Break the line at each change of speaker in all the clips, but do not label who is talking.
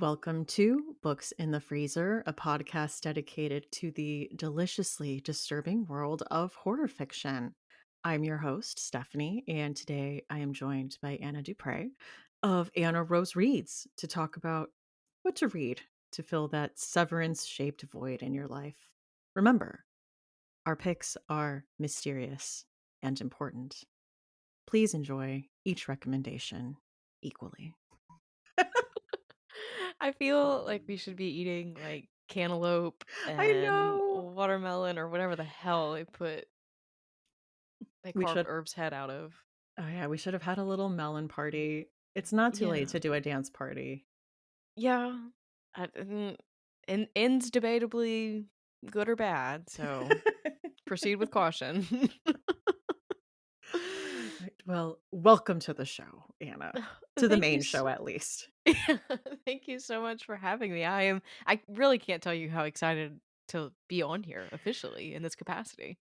Welcome to Books in the Freezer, a podcast dedicated to the deliciously disturbing world of horror fiction. I'm your host, Stephanie, and today I am joined by Anna Dupre of Anna Rose Reads to talk about what to read to fill that severance shaped void in your life. Remember, our picks are mysterious and important. Please enjoy each recommendation equally.
I feel like we should be eating like cantaloupe
I
and
know.
watermelon or whatever the hell they
We
carved
should
herbs head out of.
Oh, yeah, we should have had a little melon party. It's not too late
Yeah.
to do a dance party.
Yeah. And ends debatably good or bad, so proceed with caution.
Right, well, welcome to the show, Anna. To the
Thank you
main show, at least.
Thank you so much for having me. I really can't tell you how excited to be on here officially in this capacity.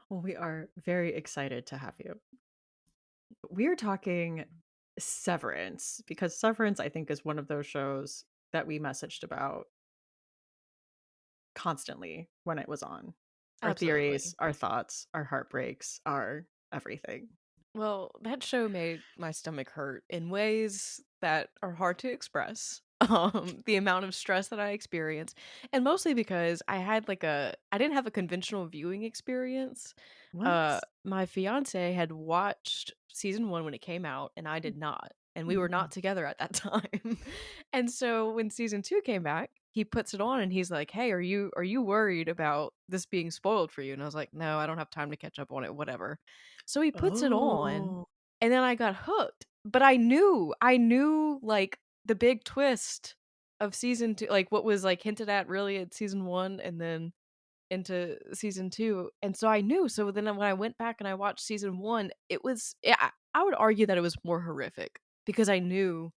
Well, we are very excited to have you. We're talking Severance, because Severance, I think, is one of those shows that we messaged about constantly when it was on. Our theories,
Absolutely.
our thoughts, our heartbreaks, our everything.
Well, that show made my stomach hurt in ways that are hard to express. The amount of stress that I experienced, and mostly because I didn't have a conventional viewing experience.
What?
My fiance had watched season 1 when it came out, and I did not, and we were not
Mhm.
together at that time. And so when season 2 came back, he puts it on and he's like, "Hey, are you worried about this being spoiled for you?" And I was like, "No, I don't have time to catch up on it, whatever." So he puts it on,
Oh.
and then I got hooked. But I knew like the big twist of season 2, like what was like hinted at really at season 1 and then into season 2. And so I knew. So then when I went back and I watched season 1, it was yeah, I would argue that it was more horrific because I knew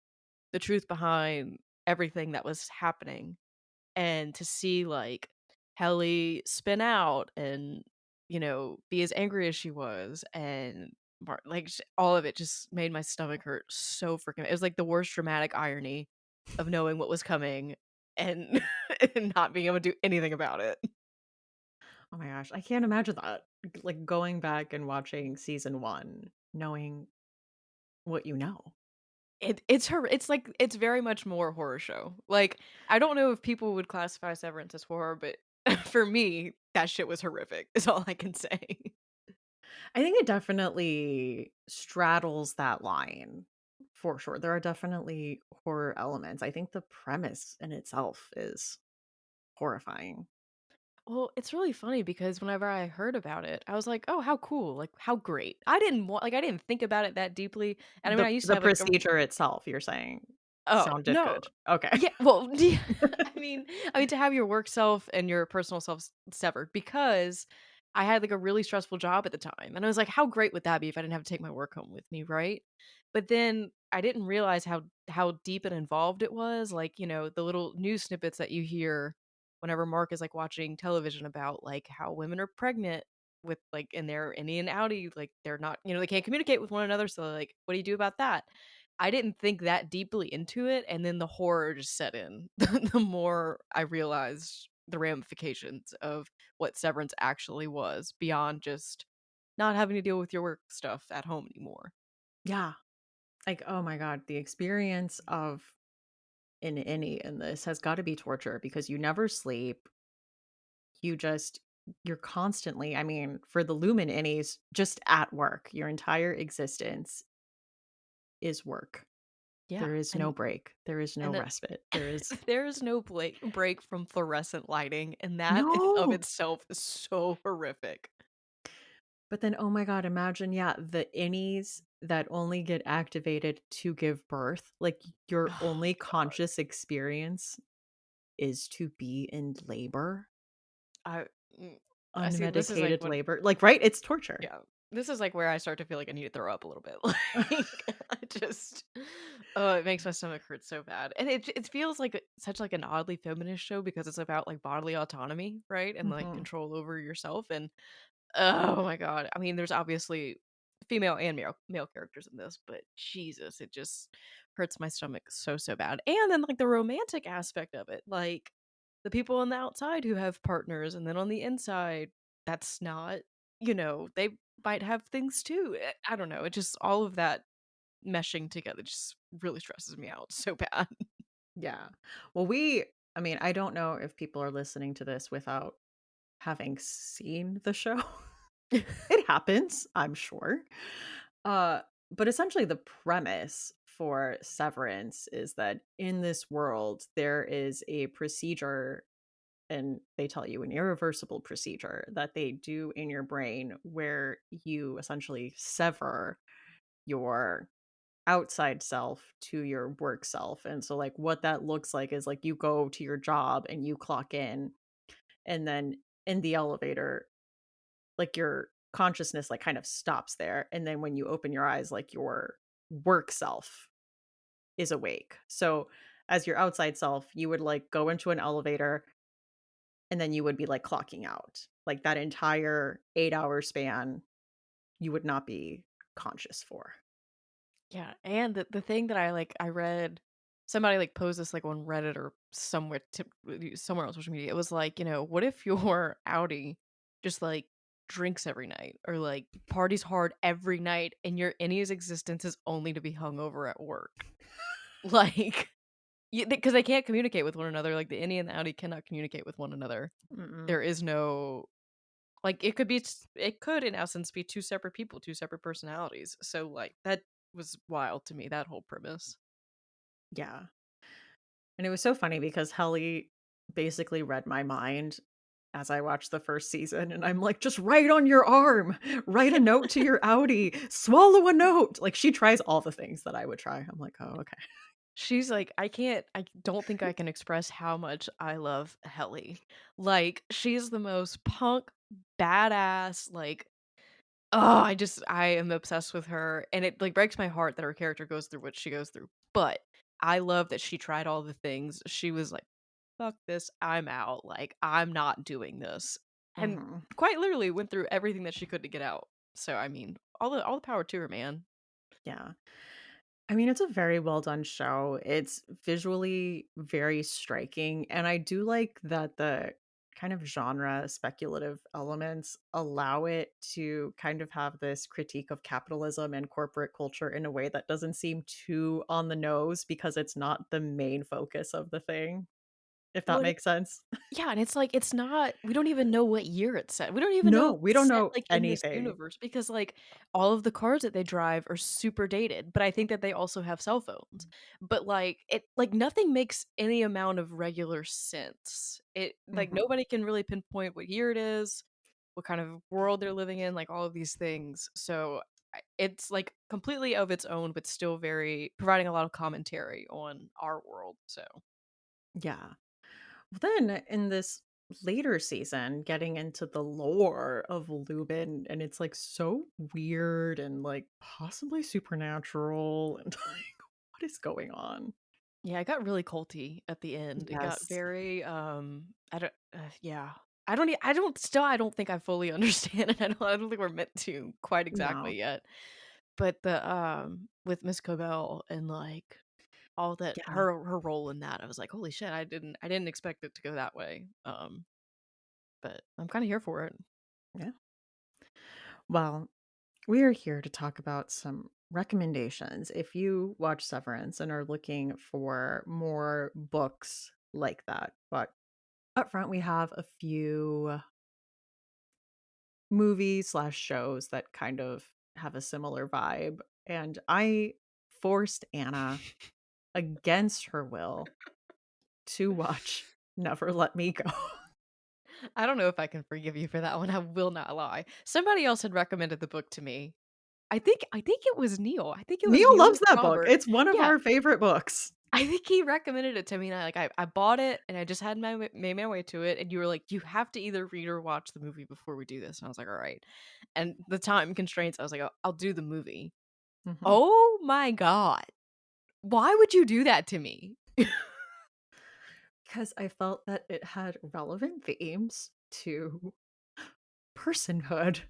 the truth behind everything that was happening, and to see like Helly spin out and be as angry as she was, and all of it just made my stomach hurt so freaking. It was like the worst dramatic irony of knowing what was coming and and not being able to do anything about it.
Oh my gosh, I can't imagine that. Like going back and watching season 1, knowing what you know.
It's like it's very much more horror show. Like, I don't know if people would classify Severance as horror, but for me, that shit was horrific, is all I can say.
I think it definitely straddles that line for sure. There are definitely horror elements. I think the premise in itself is horrifying.
Well, it's really funny because whenever I heard about it, I was like, "Oh, how cool! Like, how great!" I didn't think about it that deeply, and I mean,
The
I used to
the
have like a
procedure itself, you're saying,
oh
sounded
no,
good. Okay.
yeah, well, yeah, I mean to have your work self and your personal self severed because I had like a really stressful job at the time, and I was like, "How great would that be if I didn't have to take my work home with me?" Right? But then I didn't realize how deep and involved it was. Like the little news snippets that you hear whenever Mark is like watching television about like how women are pregnant with like in their innie and outie, like they're not, they can't communicate with one another. So like, what do you do about that? I didn't think that deeply into it, and then the horror just set in. The more I realized the ramifications of what Severance actually was beyond just not having to deal with your work stuff at home anymore.
Yeah. Like, oh my god, the experience of an innie in this has gotta be torture because you never sleep. You just you're constantly, I mean, for the Lumen innies, just at work. Your entire existence is work.
Yeah,
There is no break. There is no
and it
respite. There is
there is no break from fluorescent lighting, and that of
no.
itself is so horrific.
But then, oh my god, imagine, yeah, the innies that only get activated to give birth. Like, your
Oh
only
god.
conscious experience is to be in labor,
I mm, I see, this is like
unmedicated
when
labor. Like, right? It's torture.
yeah. This is like where I start to feel like I need to throw up a little bit. Like I just oh, it makes my stomach hurt so bad. And it feels like such like an oddly feminist show because it's about like bodily autonomy, right? And like
Mhm.
control over yourself. And oh my god. I mean, there's obviously female and male characters in this, but Jesus, it just hurts my stomach so, so bad. And then, like, the romantic aspect of it, like, the people on the outside who have partners, and then on the inside, that's not, they might have things too. I don't know, it just all of that meshing together just really stresses me out so bad.
Yeah. Well, I mean, I don't know if people are listening to this without having seen the show. It happens, I'm sure. Uh, but essentially the premise for Severance is that in this world there is a procedure, and they tell you an irreversible procedure that they do in your brain where you essentially sever your outside self to your work self. And so like what that looks like is like you go to your job and you clock in, and then in the elevator like your consciousness like kind of stops there, and then when you open your eyes like your work self is awake. So as your outside self you would like go into an elevator, and then you would be like clocking out like that entire 8-hour span you would not be conscious for.
Yeah, and the thing that I read somebody like posed this like on Reddit or somewhere on social media. It was like, what if your Audi just like drinks every night or like parties hard every night and your Innie's existence is only to be hungover at work? Like, because they can't communicate with one another. Like the Innie and the Audi cannot communicate with one another.
Mm-mm.
There is no like it could in essence be two separate people, two separate personalities. So like that was wild to me, that whole premise.
Yeah. And it was so funny because Helly basically read my mind as I watched the first season, and I'm like, "Just write on your arm, write a note to your Audi, swallow a note." Like, she tries all the things that I would try. I'm like, "Oh, okay."
She's like, I don't think I can express how much I love Helly. Like, she's the most punk, badass, like, oh, I am obsessed with her, and it, like, breaks my heart that her character goes through what she goes through, but I love that she tried all the things. She was like, "Fuck this, I'm out, like, I'm not doing this," and
Mhm.
quite literally went through everything that she could to get out. So, I mean, all the power to her, man.
Yeah. I mean, it's a very well done show. It's visually very striking, and I do like that the kind of genre speculative elements allow it to kind of have this critique of capitalism and corporate culture in a way that doesn't seem too on the nose because it's not the main focus of the thing, if that
Well,
makes sense.
yeah, and it's like it's not we don't even know what year it's set. We don't even know
No,
if
we
it's
don't
set,
know
like, in this
anything.
universe because, like, all of the cars that they drive are super dated, but I think that they also have cell phones. But, like, nothing makes any amount of regular sense. Like,
Mhm.
nobody can really pinpoint what year it is, what kind of world they're living in, like, all of these things. So, it's, like, completely of its own, but still very providing a lot of commentary on our world, so
Yeah. Then in this later season, getting into the lore of Lubin, and it's like so weird and like possibly supernatural, and like what is going on?
yeah, it got really culty at the end. It got
Yes.
very, I don't yeah. I don't think I fully understand it. I don't think we're meant to quite
No.
exactly yet. But the, with Miss Cobell and, like, all that
Yeah.
her role in that, I was like, "Holy shit, I didn't expect it to go that way." But I'm kinda here for it.
Yeah. Well, we are here to talk about some recommendations. If you watch Severance and are looking for more books like that, but up front we have a few movies slash shows that kind of have a similar vibe. And I forced Anna against her will to watch Never Let Me Go.
I don't know if I can forgive you for that one, I will not lie. Somebody else had recommended the book to me. I think it was Neil. I think it was
Neil
Neil
loves that book.
Robert.
It's one of
Yeah,
our favorite books.
I think he recommended it to me, and I bought it, and I just had made my way to it, and you were like, "You have to either read or watch the movie before we do this," and I was like, "Alright." And the time constraints, I was like, I'll do the movie."
Mhm.
Oh my god. Why would you do that to me?
'Cause I felt that it had relevant themes to personhood.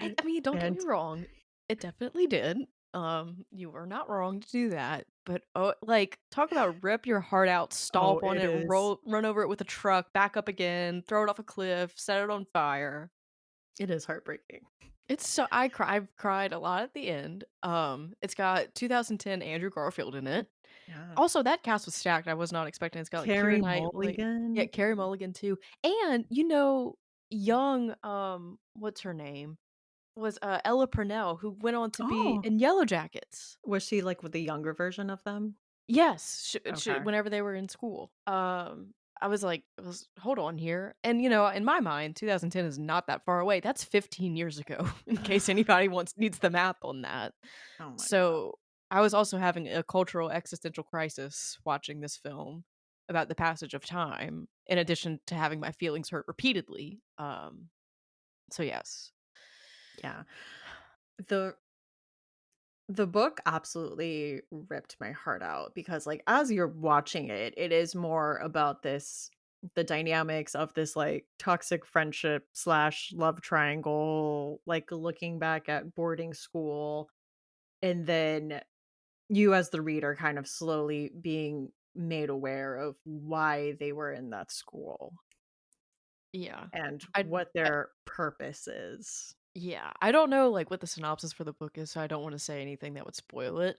I mean, don't get me
And
wrong. It definitely did. You were not wrong to do that, but, oh, like, talk about rip your heart out,
Oh,
stomp on
it
it,
is.
run over it with a truck, back up again, throw it off a cliff, set it on fire.
It is heartbreaking.
It's so I've cried a lot at the end. It's got 2010 Andrew Garfield in it.
Yeah.
Also, that cast was stacked, I was not expecting. It's got, like, Keira
Carrie
Knightley, yeah,
Mulligan.
Carey Mulligan too, and, young, what's her name? Was, Ella Purnell, who went on to be
Oh,
in Yellow Jackets.
was she, like, with the younger version of them?
Yes,
Okay.
whenever they were in school. I was like, hold on here, and in my mind, 2010 is not that far away. That's 15 years ago. In case anybody wants needs the math on that.
Oh my god.
So I was also having a cultural existential crisis watching this film about the passage of time, in addition to having my feelings hurt repeatedly. So yes,
Yeah. The the book absolutely ripped my heart out because, like, as you're watching it, it is more about the dynamics of this, like, toxic friendship slash love triangle, like, looking back at boarding school, and then you as the reader kind of slowly being made aware of why they were in that school
yeah.
and
I
what their purpose is.
Yeah, I don't know, like, what the synopsis for the book is, so I don't wanna say anything that would spoil it,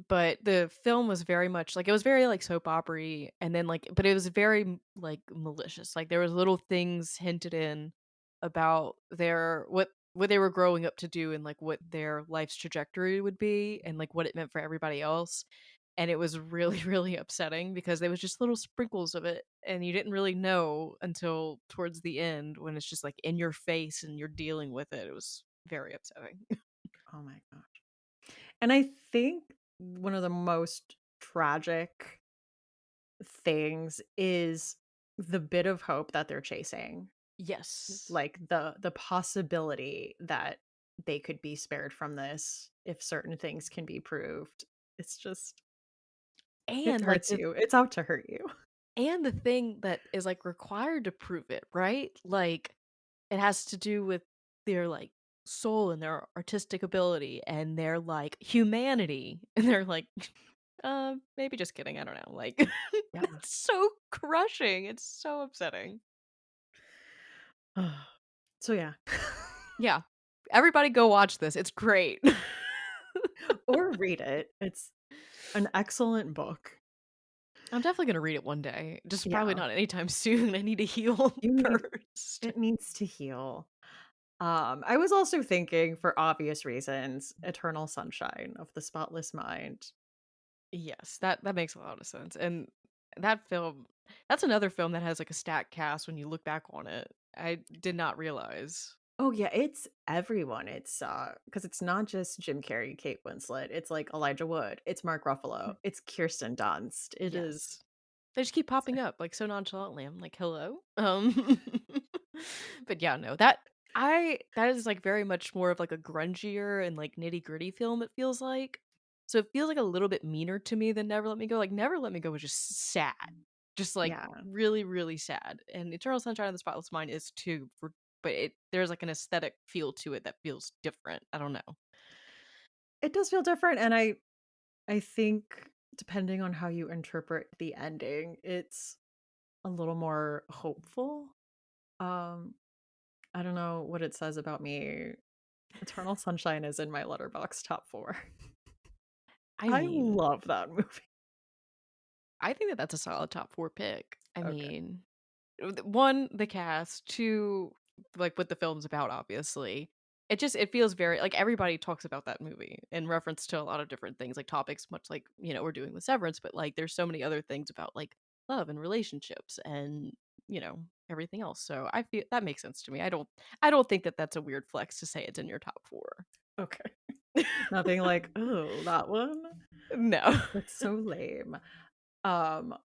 but the film was very much like, it was very, like, soap opery, and then, like, but it was very, like, malicious, like, there was little things hinted in about their what they were growing up to do and, like, what their life's trajectory would be and, like, what it meant for everybody else, and it was really, really upsetting because there was just little sprinkles of it, and you didn't really know until towards the end when it's just, like, in your face and you're dealing with it. It was very upsetting.
Oh my gosh. And I think one of the most tragic things is the bit of hope that they're chasing.
Yes.
Like the possibility that they could be spared from this if certain things can be proved. It's just it
And, like,
hurts you. It's out to hurt you.
the thing that is, like, required to prove it, right? Like, it has to do with their, like, soul and their artistic ability and their, like, humanity, and they're like, maybe just kidding, I don't know, like,
Yeah.
it's so crushing, it's so upsetting.
So yeah.
Yeah. Everybody go watch this, it's great.
Or read it. It's an excellent book.
I'm definitely gonna read it one day, just probably
Yeah.
not anytime soon, I need to heal
You need
first.
it needs to heal. I was also thinking for obvious reasons, Eternal Sunshine of the Spotless Mind.
Yes, that makes a lot of sense, and that film that's another film that has, like, a stacked cast when you look back on it. I did not realize.
Oh yeah, it's everyone. It's because it's not just Jim Carrey, Kate Winslet. It's like Elijah Wood. It's Mark Ruffalo. It's Kirsten Dunst. It is.
Yes. They just keep popping up, like, so nonchalantly, I'm like, "Hello?" But yeah, no, that is, like, very much more of, like, a grungier and, like, nitty-gritty film, it feels like. So it feels, like, a little bit meaner to me than Never Let Me Go, like, Never Let Me Go was just sad. Just, like,
Yeah,
really, really sad, and Eternal Sunshine of the Spotless Mind is too, but there's, like, an aesthetic feel to it that feels different, I don't know.
it does feel different, and I think depending on how you interpret the ending, it's a little more hopeful. Um, I don't know what it says about me. Eternal Sunshine is in my letterbox top 4.
I
I
mean,
love that movie.
I think that that's a solid top 4 pick. I
Okay.
mean 1, the cast, 2, like, what the film's about, obviously. It feels very like, everybody talks about that movie in reference to a lot of different things, like, topics much like, we're doing with Severance, but, like, there's so many other things about, like, love and relationships and, everything else, so I feel that makes sense to me. I don't think that that's a weird flex to say it's in your top 4.
Okay. Nothing like, "Oh, that one?
No.
That's so lame." Um,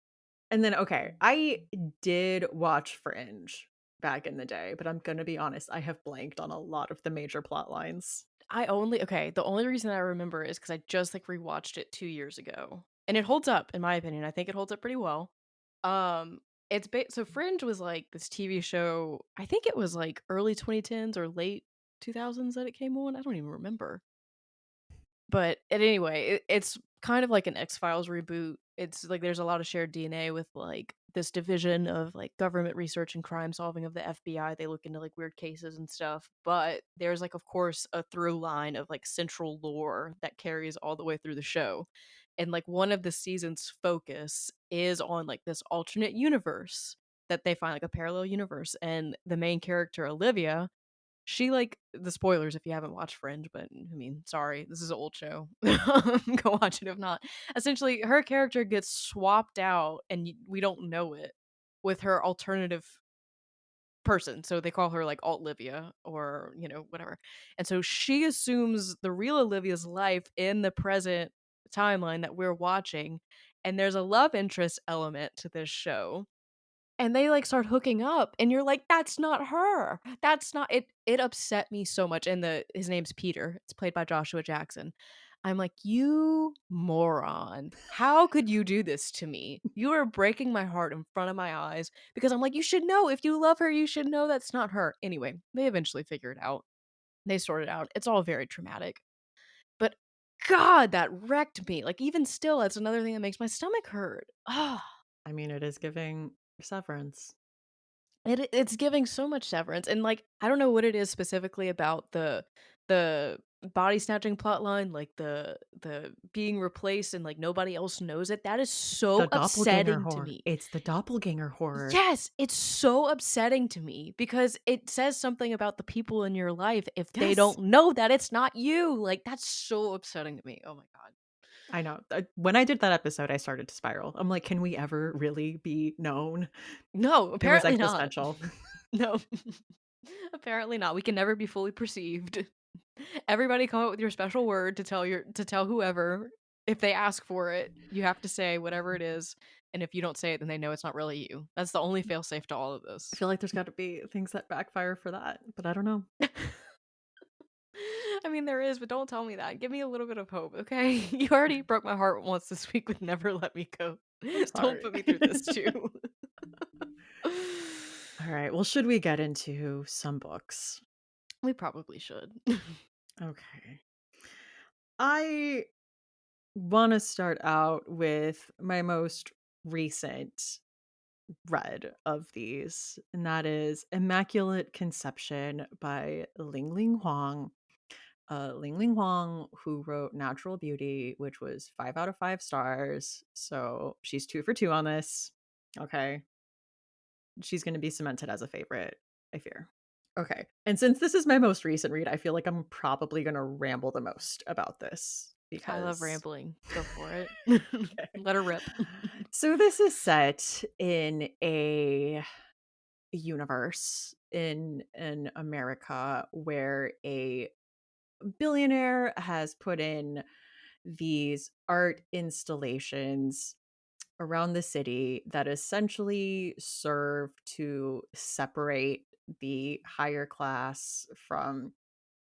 and then okay, I did watch Fringe back in the day, but I'm gonna be honest, I have blanked on a lot of the major plot lines.
The only reason I remember is because I just, like, rewatched it 2 years ago, and it holds up, in my opinion, I think it holds up pretty well. Um, so Fringe was, like, this TV show, I think it was, like, early 2010s or late 2000s that it came on, I don't even remember. But it's kind of like an X-Files reboot. It's like there's a lot of shared DNA with, like, this division of, like, government research and crime solving of the FBI. They look into, like, weird cases and stuff, but there's, like, of course, a through line of, like, central lore that carries all the way through the show. And, like, one of the season's focus is on, like, this alternate universe that they find, like, a parallel universe, and the main character, Olivia, she, like, the spoilers if you haven't watched Fringe, but, I mean, sorry, this is an old show. Go watch it if not. Essentially, her character gets swapped out, and we don't know it, with her alternative person, so they call her, like, Alt-Livia or, whatever, and so she assumes the real Olivia's life in the present timeline that we're watching, and there's a love interest element to this show, and they, like, start hooking up, and you're like, "That's not her. That's not." It upset me so much, and the his name's Peter. It's played by Joshua Jackson. I'm like, "You moron. How could you do this to me? You are breaking my heart in front of my eyes," because I'm like, "You should know. If you love her, you should know that's not her." Anyway, they eventually figure it out. They sort it out. It's all very traumatic. But god, that wrecked me. Like, even still, that's another thing that makes my stomach hurt. Ah.
I mean, it is giving Severance.
It's giving so much Severance, and, like, I don't know what it is specifically about the body snatching plotline, like, the being replaced and, like, nobody else knows it, that is
The
so
doppelganger
upsetting to
horror.
me.
It's the doppelganger horror.
Yes, it's so upsetting to me because it says something about the people in your life if they
Yes.
don't know that it's not you, like, that's so upsetting to me, oh my god.
I know. When I did that episode, I started to spiral. I'm like, "Can we ever really be known?"
No,
It was
apparently not.
existential.
No. Apparently not, we can never be fully perceived. Everybody come up with your special word to tell whoever. If they ask for it, you have to say whatever it is, and if you don't say it, then they know it's not really you. That's the only fail-safe to all of
I
this.
feel like there's gotta be things that backfire for that, but I don't know.
I mean, there is, but don't tell me that. Give me a little bit of hope, okay? You already broke my heart once this week with "Never Let Me Go."
I'm
Don't
sorry.
put me through this too.
Alright, well, should we get into some books?
We probably should.
Okay. I wanna start out with my most recent read of these, and that is Immaculate Conception by Ling Ling Huang. Ling Ling Huang, who wrote Natural Beauty, which was 5 out of 5 stars. So she's 2 for 2 on this. Okay. She's going to be cemented as a favorite, I fear. Okay. And since this is my most recent read, I feel like I'm probably going to ramble the most about this
I love
because.
rambling. Go for it.
Okay.
Let her rip.
So this is set in a universe in America where a billionaire has put in these art installations around the city that essentially serve to separate the higher class from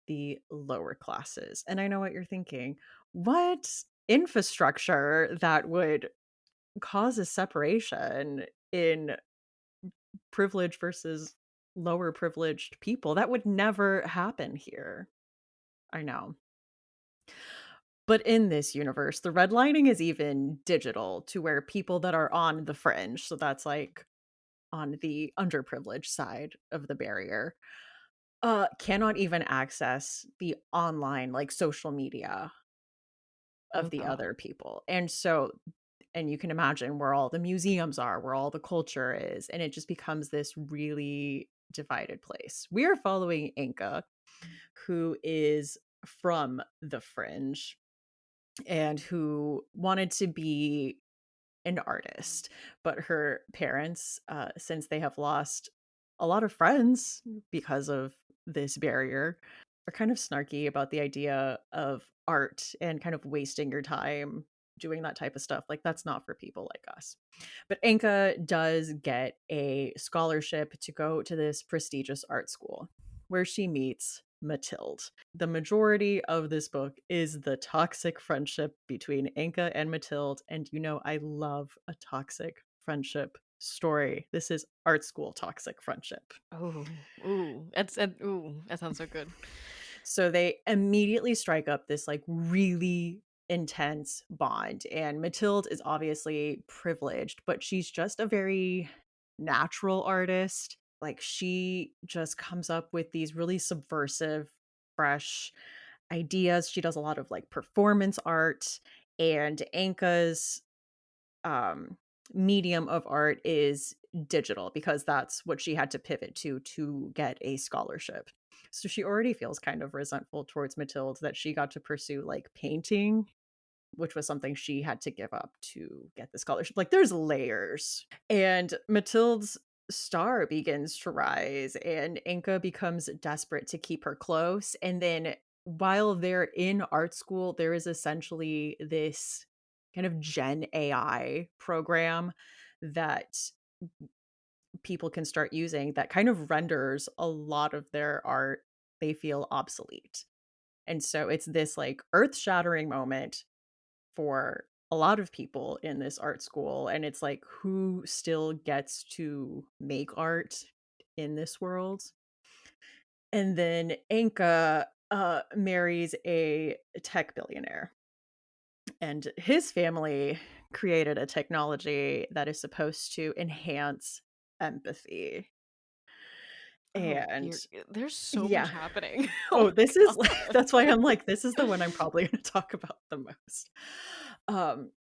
the lower classes. And I know what you're thinking. What infrastructure that would cause a separation in privileged versus lower privileged people? That would never happen here. I know. But in this universe, the redlining is even digital to where people that are on the fringe, so that's like on the underprivileged side of the barrier, cannot even access the online, like social media
Oh
of the
god.
other people. And you can imagine where all the museums are, where all the culture is, and it just becomes this really divided place. We are following Inca, who is from the fringe and who wanted to be an artist, but her parents, since they have lost a lot of friends because of this barrier, are kind of snarky about the idea of art and kind of wasting your time doing that type of stuff. Like, that's not for people like us. But Anka does get a scholarship to go to this prestigious art school where she meets Mathilde. The majority of this book is the toxic friendship between Anka and Mathilde, and you know I love a toxic friendship story. This is art school toxic friendship.
Oh, ooh, that sounds so good.
So they immediately strike up this like really intense bond. And Mathilde is obviously privileged, but she's just a very natural artist. Like she just comes up with these really subversive, fresh ideas. She does a lot of like performance art, and Anka's um medium of art is digital because that's what she had to pivot to get a scholarship. So she already feels kind of resentful towards Mathilde that she got to pursue like painting, which was something she had to give up to get the scholarship. Like there's layers. And Mathilde's star begins to rise, and Inca becomes desperate to keep her close. And then while they're in art school, there is essentially this kind of Gen AI program that people can start using that kind of renders a lot of their art they feel obsolete. And so it's this like earth-shattering moment for a lot of people in this art school, and it's like who still gets to make art in this world. And then Anka marries a tech billionaire, and his family created a technology that is supposed to enhance empathy.
Oh, dear.
And
There's so much
yeah.
happening. Oh
Oh, this
my
is
god.
that's why I'm like, this is the one I'm probably gonna talk about the most. Um,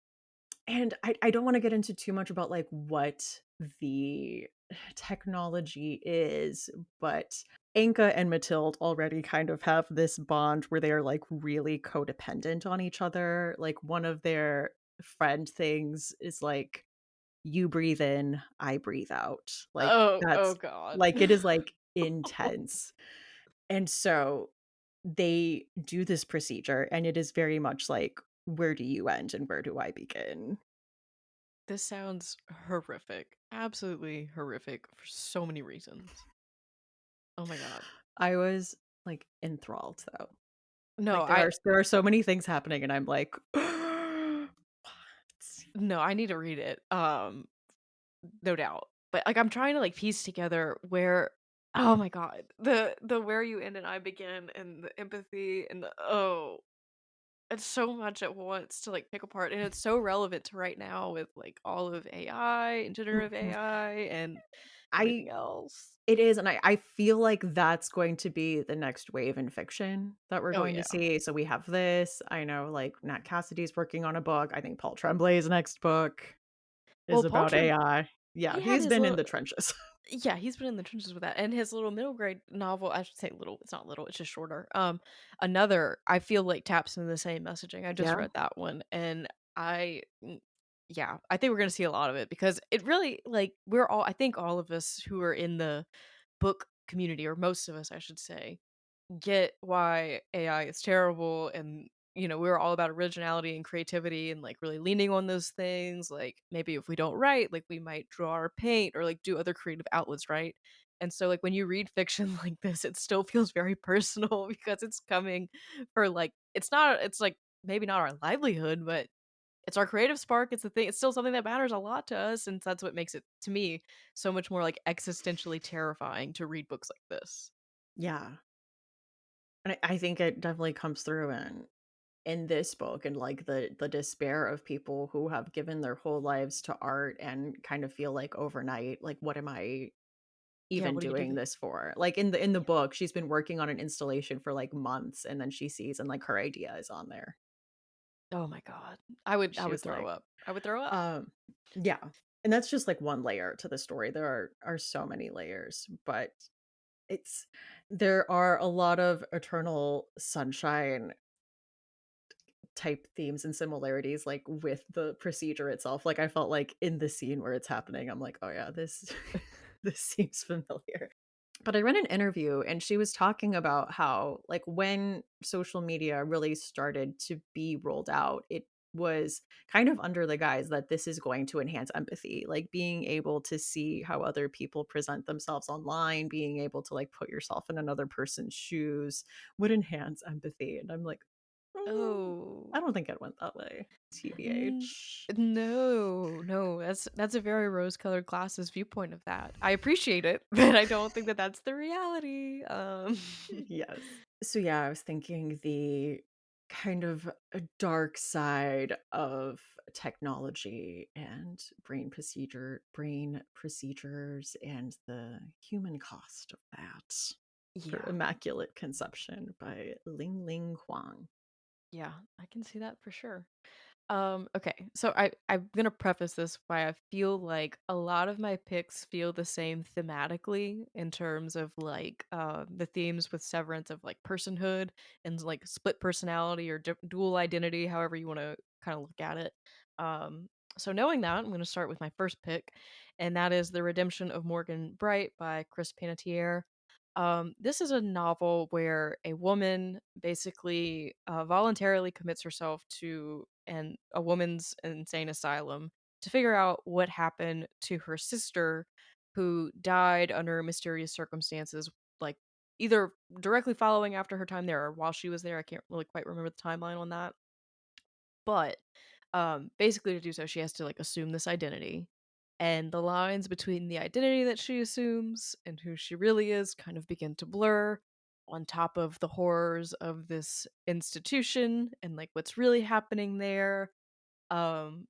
and I don't wanna get into too much about, like, what the technology is, but Anka and Mathilde already kind of have this bond where they are, like, really codependent on each other. Like, one of their friend things is, like, "You breathe in, I breathe out." Like,
Oh
that's
god.
like, it is, like, intense. And so they do this procedure, and it is very much like, where do you end and where do I begin?
This sounds horrific. Absolutely horrific for so many reasons. Oh my god.
I was, like, enthralled, though.
No,
Like, there are so many things happening, and I'm like, "What?"
no, I need to read it. No doubt. But like I'm trying to like piece together where oh my god. The where you end and I begin and the empathy and the oh it's so much at once to like pick apart and it's so relevant to right now with like all of AI and generative
Mhm.
AI and
I
everything else.
It is, and I feel like that's going to be the next wave in fiction that we're
Oh
going to
yeah.
see. So we have this, I know, like, Nat Cassidy's working on a book. I think Paul Tremblay's next book is
Well, Paul
about
Trim
AI. Yeah,
he had
he's
his
been in
little
the trenches.
yeah, he's been in the trenches with that, and his little middle grade novel I should say little, it's not little, it's just shorter, another I feel like taps into the same messaging, I just
Yeah.
read that one, and I yeah, I think we're gonna see a lot of it because it really like, we're all I think all of us who are in the book community, or most of us, I should say, get why AI is terrible and we're all about originality and creativity and like really leaning on those things. Like maybe if we don't write, like we might draw or paint or like do other creative outlets, right? And so like when you read fiction like this, it still feels very personal because it's coming for like it's like maybe not our livelihood, but it's our creative spark. It's the thing. It's still something that matters a lot to us, and that's what makes it to me so much more like existentially terrifying to read books like this.
Yeah. And I think it definitely comes through in this book, and like the despair of people who have given their whole lives to art and kind of feel like overnight, like, what am I
Yeah,
even
what do you do?
doing this for? Like in the book, she's been working on an installation for like months, and then she sees and like her idea is on there.
Oh my god. I
She
would
was
throw
like,
up. I would throw up.
um, yeah. And that's just like one layer to the story. There are so many layers, but it's there are a lot of eternal sunshine type themes and similarities, like, with the procedure itself. Like, I felt like in the scene where it's happening, I'm like, "Oh, yeah, this this seems familiar." But I read an interview, and she was talking about how, like, when social media really started to be rolled out, it was kind of under the guise that this is going to enhance empathy, like, being able to see how other people present themselves online, being able to, like, put yourself in another person's shoes would enhance empathy, and I'm like,
Oh.
I don't think it went that way,
N
TBH.
no, no, that's a very rose-colored glasses viewpoint of that. I appreciate it, but I don't think that that's the reality.
Yes. So, yeah, I was thinking the kind of a dark side of technology and brain procedures and the human cost of that for
Yeah.
Immaculate Conception by Ling Ling Huang.
Yeah, I can see that for sure. Okay, so I'm gonna preface this by I feel like a lot of my picks feel the same thematically in terms of like the themes with Severance of like personhood and like split personality or dual identity, however you want to kind of look at it. Um, so knowing that, I'm gonna start with my first pick, and that is The Redemption of Morgan Bright by Chris Panettiere. This is a novel where a woman basically voluntarily commits herself to a woman's insane asylum to figure out what happened to her sister, who died under mysterious circumstances, like either directly following after her time there or while she was there. I can't really quite remember the timeline on that, but basically to do so, she has to like assume this identity. And the lines between the identity that she assumes and who she really is kind of begin to blur on top of the horrors of this institution and like what's really happening there. Um,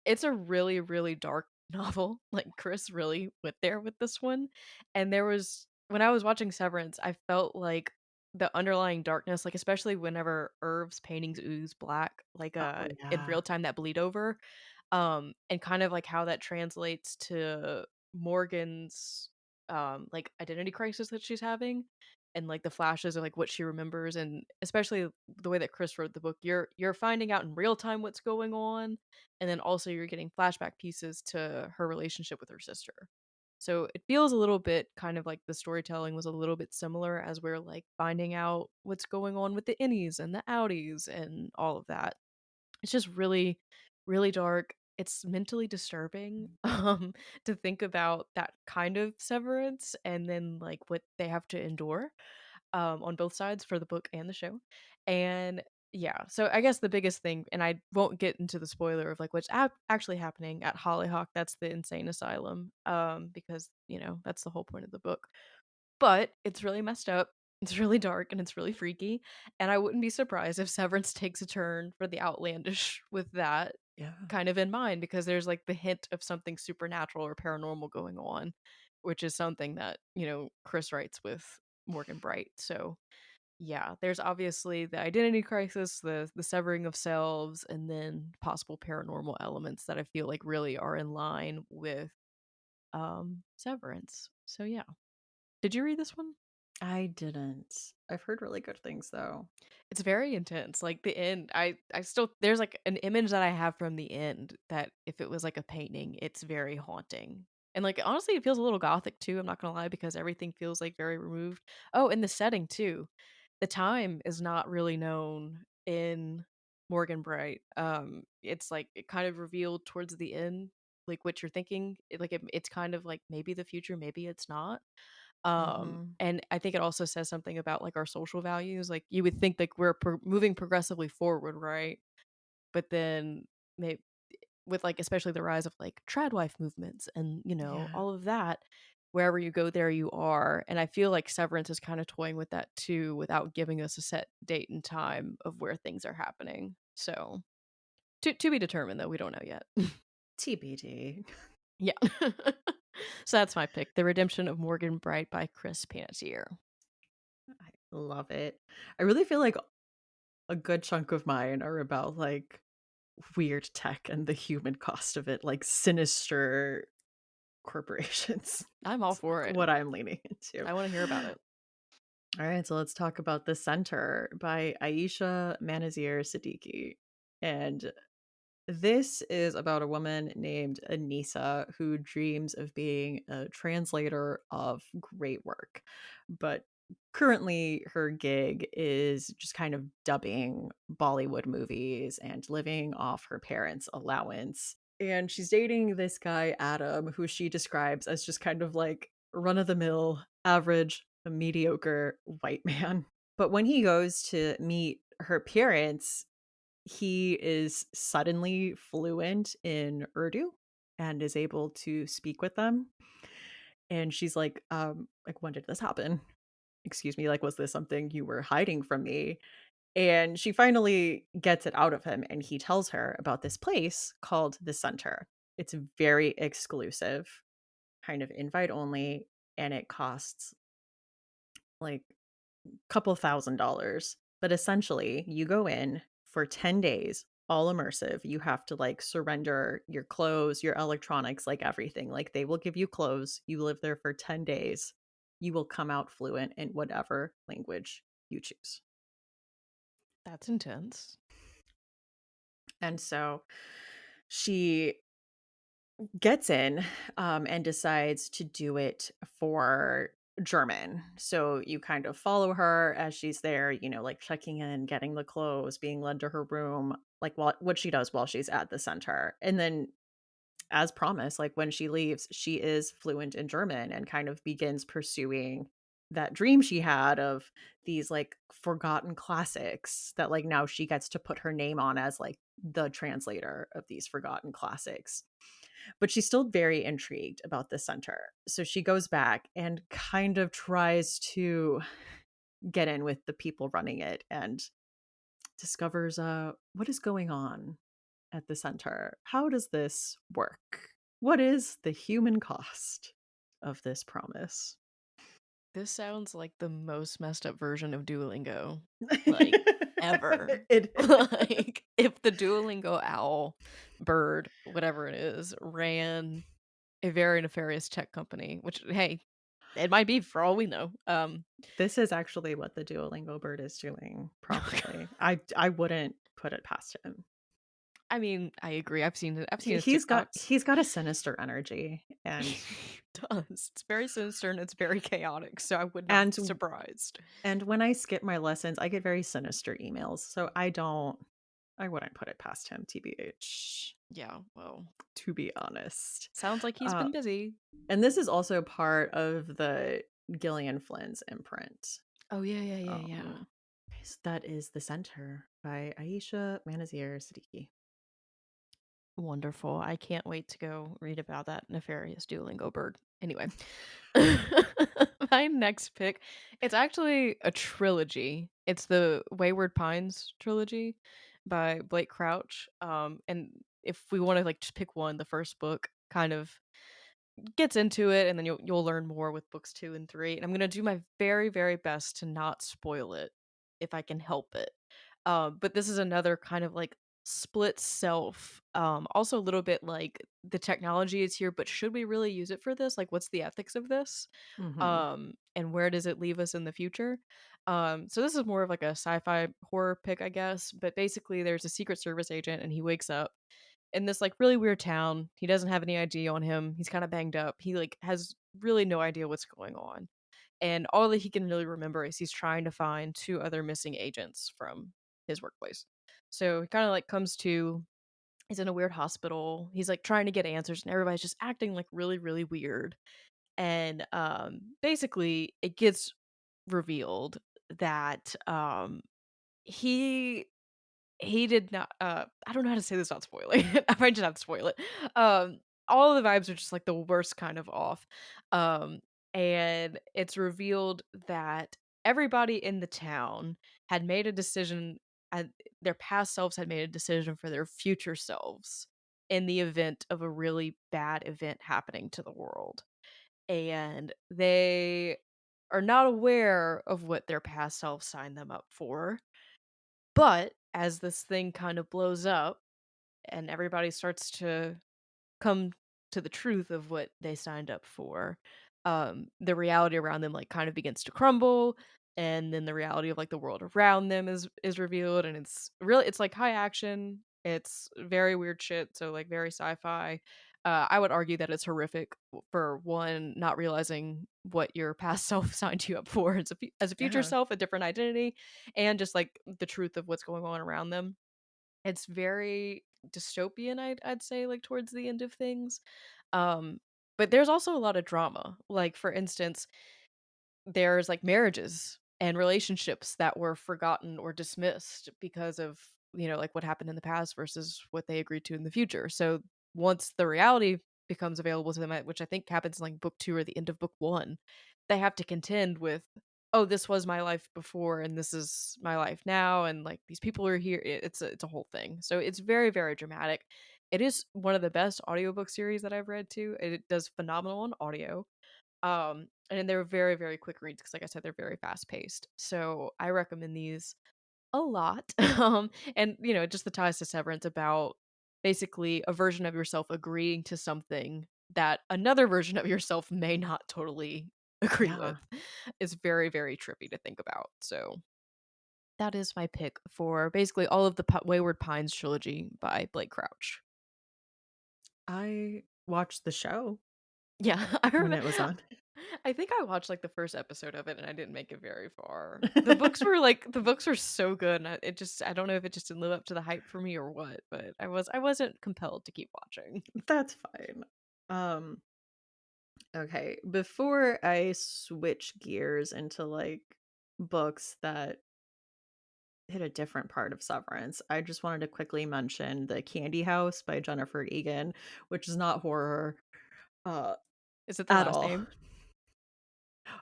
it's a really, really dark novel. Like Chris really went there with this one. And there was when I was watching Severance, I felt like the underlying darkness, like especially whenever Irv's paintings ooze black, like
Oh,
in
yeah.
real time that bleed over. And kind of like how that translates to Morgan's like identity crisis that she's having and like the flashes of like what she remembers, and especially the way that Chris wrote the book, you're finding out in real time what's going on, and then also you're getting flashback pieces to her relationship with her sister. So it feels a little bit kind of like the storytelling was a little bit similar as we're like finding out what's going on with the innies and the outies and all of that. It's just really, really dark. It's mentally disturbing, to think about that kind of severance and then, like, what they have to endure, on both sides for the book and the show, and yeah, so I guess the biggest thing, and I won't get into the spoiler of, like, what's actually happening at Hollyhock, that's the insane asylum, because, that's the whole point of the book. But it's really messed up, it's really dark, and it's really freaky, and I wouldn't be surprised if Severance takes a turn for the outlandish with that
Yeah.
kind of in mind, because there's, like, the hint of something supernatural or paranormal going on, which is something that, Chris writes with Morgan Bright, so, yeah, there's obviously the identity crisis, the severing of selves, and then possible paranormal elements that I feel like really are in line with, Severance, so yeah. Did you read this one?
I didn't. I've heard really good things, though.
It's very intense, like, the end, I still there's, like, an image that I have from the end that if it was, like, a painting, it's very haunting. And, like, honestly, it feels a little gothic too, I'm not gonna lie, because everything feels, like, very removed. Oh, and the setting too. The time is not really known in Morgan Bright. It's, like, it kind of revealed towards the end, like, what you're thinking. It's kind of, like, maybe the future, maybe it's not.
Mhm.
And I think it also says something about like our social values. Like you would think like we're moving progressively forward, right? But then may with like especially the rise of like tradwife movements and
Yeah.
all of that, wherever you go, there you are. And I feel like Severance is kind of toying with that too, without giving us a set date and time of where things are happening. So to be determined, though we don't know yet.
TBD.
Yeah. So that's my pick, The Redemption of Morgan Bright by Chris Panettiere.
I love it. I really feel like a good chunk of mine are about, like, weird tech and the human cost of it, like sinister corporations.
I'm all
It's
for it.
what I'm leaning into.
I wanna hear about it.
All right, so let's talk about The Center by Aisha Manazir Siddiqui. And this is about a woman named Anissa who dreams of being a translator of great work. But currently, her gig is just kind of dubbing Bollywood movies and living off her parents' allowance. And she's dating this guy, Adam, who she describes as just kind of like run of the mill, average, mediocre white man. But when he goes to meet her parents, he is suddenly fluent in Urdu and is able to speak with them. And she's like, "When did this happen? Excuse me, like, was this something you were hiding from me?" And she finally gets it out of him, and he tells her about this place called The Center. It's very exclusive, kind of invite only, and it costs, like, couple $1,000. But essentially, you go in for 10 days, all immersive. You have to like surrender your clothes, your electronics, like everything. Like they will give you clothes. You live there for 10 days. You will come out fluent in whatever language you choose.
That's intense.
And so she gets in, and decides to do it for German. So you kind of follow her as she's there, like checking in, getting the clothes, being led to her room, like what she does while she's at the center. And then, as promised, like when she leaves, she is fluent in German and kind of begins pursuing that dream she had of these like forgotten classics that like now she gets to put her name on as like the translator of these forgotten classics. But she's still very intrigued about the center. So she goes back and kind of tries to get in with the people running it and discovers what is going on at the center. How does this work? What is the human cost of this promise?
This sounds like the most messed up version of Duolingo, like, ever.
It is.
Like, if the Duolingo owl, bird, whatever it is, ran a very nefarious tech company, which, hey, it might be for all we know.
This is actually what the Duolingo bird is doing, probably. I wouldn't put it past him.
I mean, I agree. I've seen it. I've seen
He
his
he's got
TikToks.
he's got a sinister energy, and
It does. It's very sinister and it's very chaotic, so I would not be
and
surprised.
and when I skip my lessons, I get very sinister emails, so I wouldn't put it past him, TBH,
Yeah, well,
to be honest.
sounds like he's
Uh,
been busy.
and this is also part of the Gillian Flynn's imprint.
Oh, yeah, yeah, yeah, yeah.
Um, that is The Center by Aisha Manazir Siddiqui.
Wonderful. I can't wait to go read about that nefarious Duolingo bird. Anyway, my next pick, it's actually a trilogy. It's the Wayward Pines trilogy by Blake Crouch. And if we want to like just pick one, the first book kind of gets into it, and then you'll learn more with books 2 and 3. And I'm gonna do my very, very best to not spoil it if I can help it. But this is another kind of like split self. Also a little bit like the technology is here, but should we really use it for this? Like, what's the ethics of this?
Mhm.
And where does it leave us in the future? So this is more of like a sci-fi horror pick, I guess. But basically, there's a Secret Service agent, and he wakes up in this like really weird town. He doesn't have any ID on him. He's kind of banged up. He like has really no idea what's going on. And all that he can really remember is he's trying to find two other missing agents from his workplace. So he kind of like comes to, he's in a weird hospital. He's like trying to get answers and everybody's just acting like really really weird. And basically it gets revealed that he he did not, I don't know how to say this without spoiling it. I might just have to spoil it. Um, all of the vibes are just, like, the worst kind of off. Um, and it's revealed that everybody in the town had made a decision, their past selves had made a decision for their future selves in the event of a really bad event happening to the world. And they are not aware of what their past selves signed them up for, but as this thing kind of blows up and everybody starts to come to the truth of what they signed up for, the reality around them like kind of begins to crumble, and then the reality of like the world around them is revealed, and it's like high action. It's very weird shit, so like very sci-fi. I would argue that it's horrific for one, not realizing what your past self signed you up for as as a future
Yeah.
self, a different identity, and just like the truth of what's going on around them. It's very dystopian, I'd say, like, towards the end of things. Um, but there's also a lot of drama. Like, for instance, there's, like, marriages and relationships that were forgotten or dismissed because of, like what happened in the past versus what they agreed to in the future. So once the reality becomes available to them, which I think happens in like book 2 or the end of book 1, they have to contend with, oh, this was my life before and this is my life now, and like these people are here. It's a whole thing. So it's very, very dramatic. It is one of the best audiobook series that I've read too. It does phenomenal on audio. And then they're very, very quick reads because, like I said, they're very fast paced. So I recommend these a lot. And just the ties to Severance about basically a version of yourself agreeing to something that another version of yourself may not totally agree with
Yeah.
is very, very trippy to think about. So that is my pick for basically all of the Wayward Pines trilogy by Blake Crouch.
I watched the show
Yeah, I
when
remember.
it was on.
I think I watched like the first episode of it and I didn't make it very far. The books were so good, and I don't know if it just didn't live up to the hype for me or what, but I wasn't compelled to keep watching.
That's fine. Um, okay, before I switch gears into, like, books that hit a different part of Severance, I just wanted to quickly mention The Candy House by Jennifer Egan, which is not horror, uh,
Is it the
at
last
all.
name?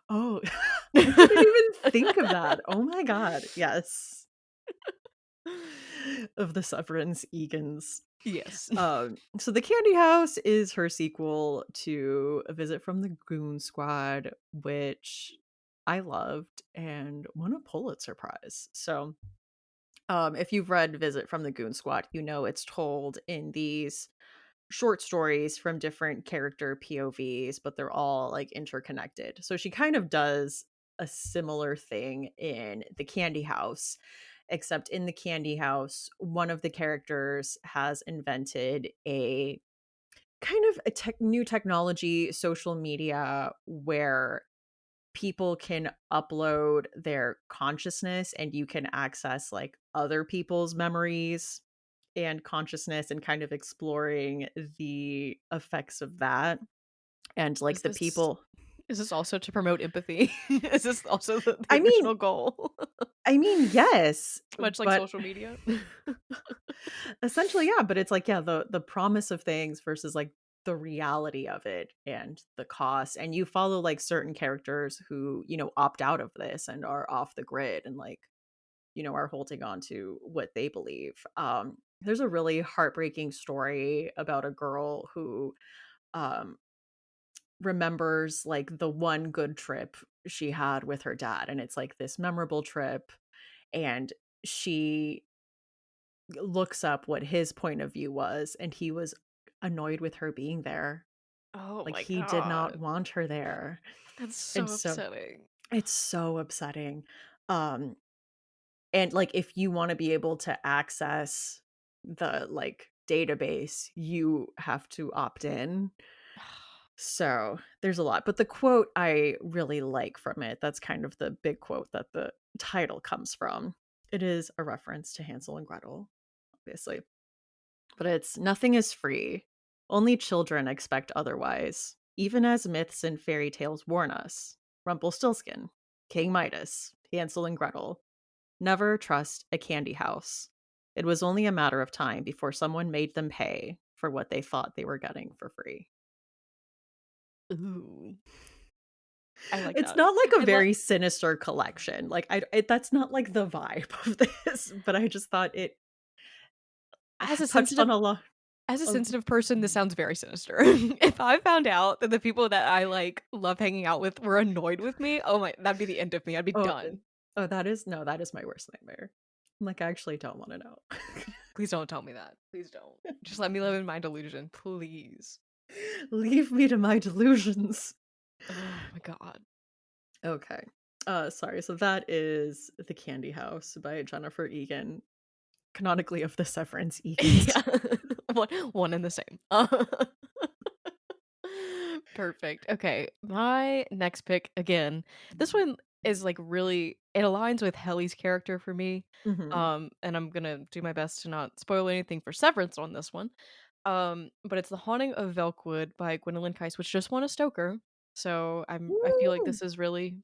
Oh, I didn't even think of that. Oh my god, yes. Of the Severance Egans.
Yes.
So The Candy House is her sequel to A Visit from the Goon Squad, which I loved and won a Pulitzer Prize. So, if you've read Visit from the Goon Squad, you know it's told in these short stories from different character POVs, but they're all like interconnected. So she kind of does a similar thing in The Candy House, except in The Candy House, one of the characters has invented a kind of a new technology, social media, where people can upload their consciousness and you can access like other people's memories and consciousness, and kind of exploring the effects of that and like
Is
the
this
people.
is this also to promote empathy? Is this also the
I mean,
original goal?
yes,
Much like
but
social media?
essentially, yeah, but it's like, yeah, the promise of things versus like the reality of it and the cost. And you follow like certain characters who, opt out of this and are off the grid and like, are holding on to what they believe. There's a really heartbreaking story about a girl who um remembers like the one good trip she had with her dad, and it's like this memorable trip, and she looks up what his point of view was, and he was annoyed with her being there.
Oh
Like
my
he did not
god.
want her there.
That's
And
so
so
upsetting.
it's so upsetting. Um and like if you want to be able to access the like database, you have to opt in. So there's a lot, but the quote I really like from it, that's kind of the big quote that the title comes from. It is a reference to Hansel and Gretel, obviously, but it's nothing is free. Only children expect otherwise, even as myths and fairy tales warn us. Rumpelstiltskin, King Midas, Hansel and Gretel. Never trust a candy house. It was only a matter of time before someone made them pay for what they thought they were getting for free.
Ooh, I like
It's
that.
not like a
I love
very sinister collection. Like that's not like the vibe of this, but I just thought it
as a
touched
sensitive
on a lot
as a
of.
sensitive person, this sounds very sinister. If I found out that the people that I, like, love hanging out with were annoyed with me, oh my that'd be the end of me, I'd be
Oh,
done.
oh, that is no, that is my worst nightmare. I'm like, I actually don't want to know.
Please don't tell me that. Please don't. Just let me live in my delusion, please.
Leave me to my delusions.
Oh my god.
Okay. Sorry. So that is The Candy House by Jennifer Egan, canonically of the Severance Egans.
Yeah. One and the same. Perfect. Okay, my next pick, again, this one is, like, really it aligns with Helly's character for me,
Hmm.
and I'm gonna do my best to not spoil anything for Severance on this one, but it's The Haunting of Velkwood by Gwendolyn Case, which just won a Stoker, so I feel like
Woo!
this is really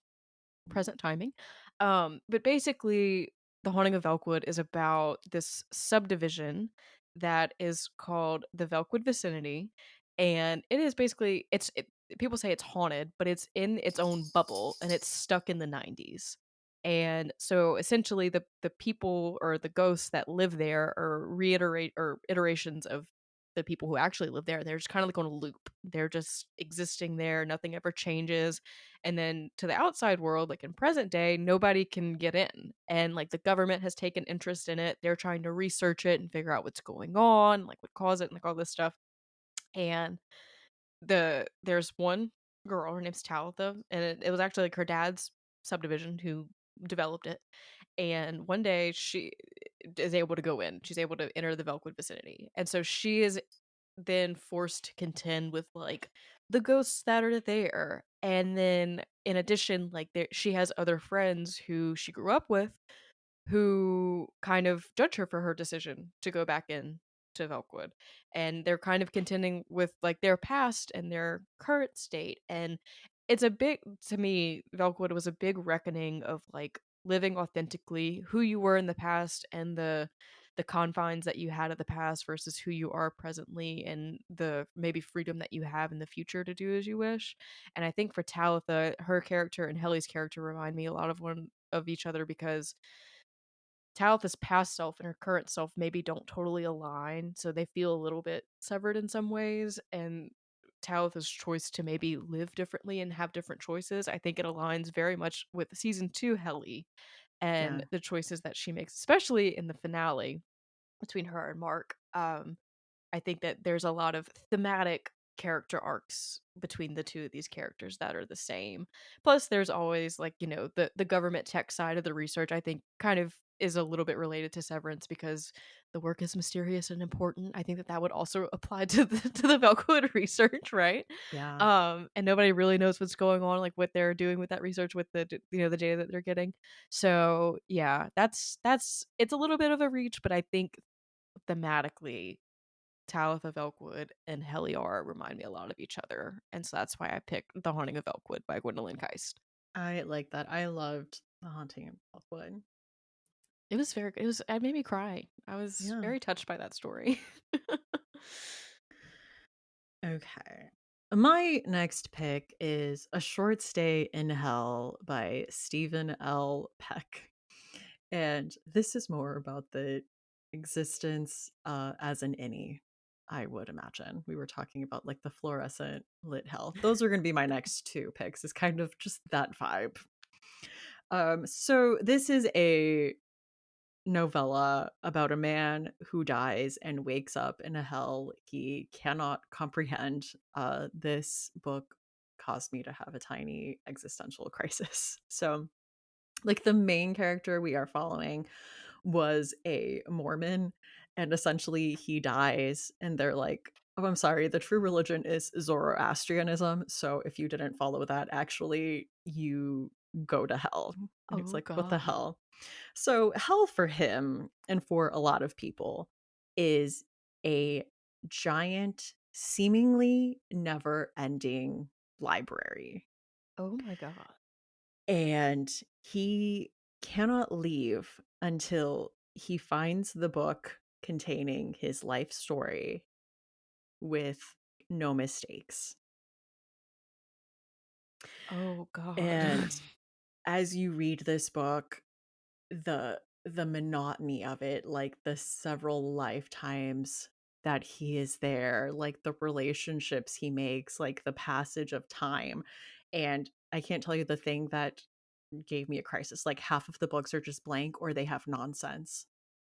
present timing. But basically, The Haunting of Velkwood is about this subdivision that is called the Velkwood Vicinity, and it is basically people say it's haunted, but it's in its own bubble and it's stuck in the 90s. And so essentially the people or the ghosts that live there are reiterate or iterations of the people who actually live there. They're just kind of like on a loop. They're just existing there, nothing ever changes, and then to the outside world, like in present day, nobody can get in. And like the government has taken interest in it. They're trying to research it and figure out what's going on, like what caused it, and like all this stuff. And there's one girl, her name's Talitha, and it was actually like her dad's subdivision who developed it. And one day she is able to go in. She's able to enter the Velkwood vicinity. And so she is then forced to contend with like the ghosts that are there. And then in addition, like she has other friends who she grew up with who kind of judge her for her decision to go back in to Velkwood. And they're kind of contending with like their past and their current state. And it's a big to me, Velkwood was a big reckoning of like living authentically, who you were in the past and the confines that you had of the past versus who you are presently and the maybe freedom that you have in the future to do as you wish. And I think for Talitha, her character and Helly's character remind me a lot of one of each other because Talitha's past self and her current self maybe don't totally align, so they feel a little bit severed in some ways. And Talitha's choice to maybe live differently and have different choices, I think it aligns very much with season two Helly
Yeah.
and the choices that she makes, especially in the finale between her and Mark. I think that there's a lot of thematic character arcs between the two of these characters that are the same. Plus, there's always like, the government tech side of the research, I think kind of is a little bit related to Severance because the work is mysterious and important. I think that that would also apply to the Velcroed research, right?
Yeah.
And nobody really knows what's going on, like what they're doing with that research with the data that they're getting. So yeah, that's it's a little bit of a reach, but I think thematically Talitha of Elkwood and Heliar remind me a lot of each other, and so that's why I picked The Haunting of Elkwood by Gwendolyn Geist.
I like that. I loved The Haunting of Elfwood.
It made me cry. I was
Yeah.
very touched by that story.
Okay. My next pick is A Short Stay in Hell by Stephen L. Peck. And this is more about the existence as an innie, I would imagine. We were talking about like the fluorescent lit hell. Those are going to be my next two picks, is kind of just that vibe. So this is a novella about a man who dies and wakes up in a hell he cannot comprehend. This book caused me to have a tiny existential crisis. So, like, the main character we are following was a Mormon, and essentially he dies, and they're like, "Oh, I'm sorry, the true religion is Zoroastrianism. So if you didn't follow that, actually, you go to hell." And he's
Oh
like, "What the
god.
hell?" So, hell for him and for a lot of people is a giant, seemingly never ending library.
Oh my god.
And he cannot leave until he finds the book containing his life story with no mistakes.
Oh god.
And as you read this book, the monotony of it, like the several lifetimes that he is there, like the relationships he makes, like the passage of time. And I can't tell you the thing that gave me a crisis. Like half of the books are just blank or they have nonsense.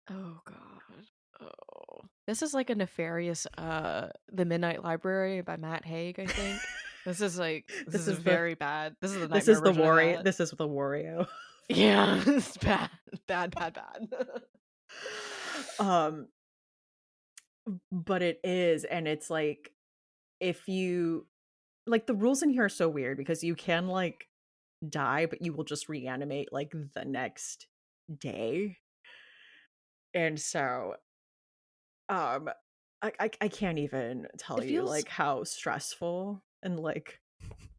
Oh god. Oh. This is like a nefarious The Midnight Library by Matt Haig, I think. This
this
is
is the
very bad. This is the
this
nightmare
is the
version of
warrior
that.
this is the Wario.
Yeah, it's bad. Bad, bad, bad.
um but it is, and it's like, if you like, the rules in here are so weird because you can like die, but you will just reanimate like the next day. And so um I can't even tell
It
you
feels
like how stressful and like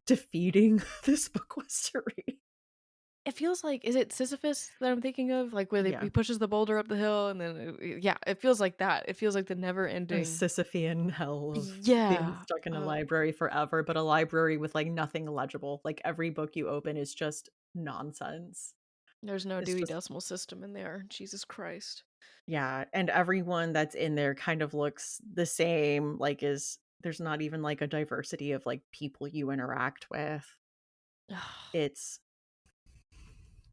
defeating this book was to read.
it feels like is it Sisyphus that I'm thinking of? Like, where
Yeah.
he pushes the boulder up the hill and then yeah, it feels like that. It feels like the
A
never-ending.
Sisyphean hell of being
Yeah.
stuck in a library forever, but a library with, like, nothing legible. Like, every book you open is just nonsense.
There's no
It's
Dewey
just
Decimal System in there, Jesus Christ.
yeah, and everyone that's in there kind of looks the same, like, is there's not even, like, a diversity of, like, people you interact with. It's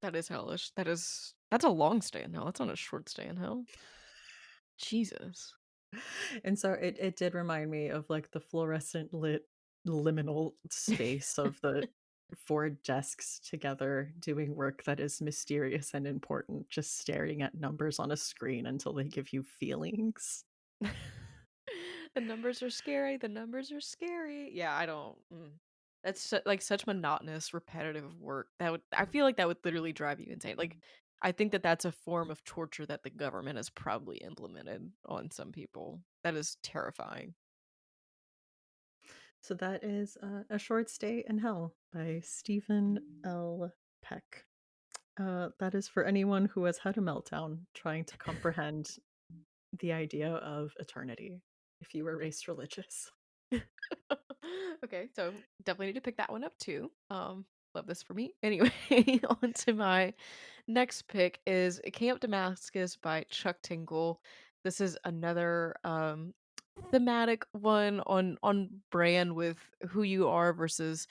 That is hellish. That's a long stay in hell, that's not a short stay in hell. Jesus.
and so it did remind me of, like, the fluorescent lit liminal space of the 4 desks together doing work that is mysterious and important, just staring at numbers on a screen until they give you feelings.
The numbers are scary, the numbers are scary. Yeah, I don't that's like such monotonous, repetitive work. That would I feel like that would literally drive you insane. Like I think that that's a form of torture that the government has probably implemented on some people. That is terrifying.
So that is, A Short Stay in Hell by Stephen L. Peck. That is for anyone who has had a meltdown trying to comprehend the idea of eternity, if you were raised religious.
Okay, so definitely need to pick that one up too. Love this for me. Anyway, on to my next pick is Camp Damascus by Chuck Tingle. This is another thematic one on brand with who you are versus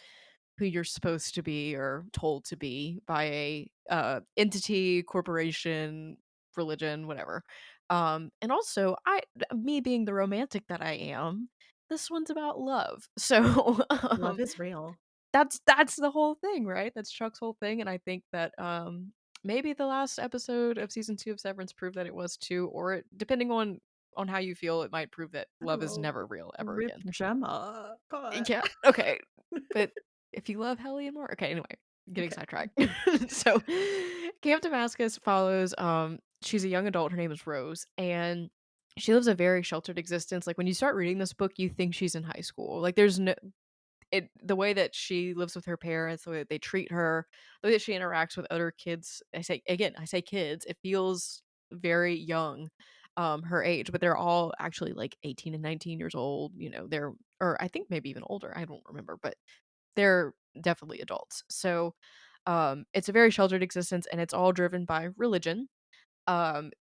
who you're supposed to be or told to be by a entity, corporation, religion, whatever. And also me being the romantic that I am, this one's about love. So
Love is real.
that's the whole thing, right? That's Chuck's whole thing, and I think that maybe the last episode of season 2 of Severance proved that it was too, or depending on how you feel, it might prove that love is
Oh,
never real ever
rip
again.
Gemma. God.
Yeah, okay. But if you love Helly and more, okay, anyway, getting
Okay.
sidetracked. So Camp Damascus follows she's a young adult, her name is Rose, and she lives a very sheltered existence. Like when you start reading this book, you think she's in high school. Like there's no the way that she lives with her parents, the way that they treat her, the way that she interacts with other kids. I say kids, it feels very young, her age, but they're all actually like 18 and 19 years old, they're or I think maybe even older, I don't remember, but they're definitely adults. So it's a very sheltered existence and it's all driven by religion.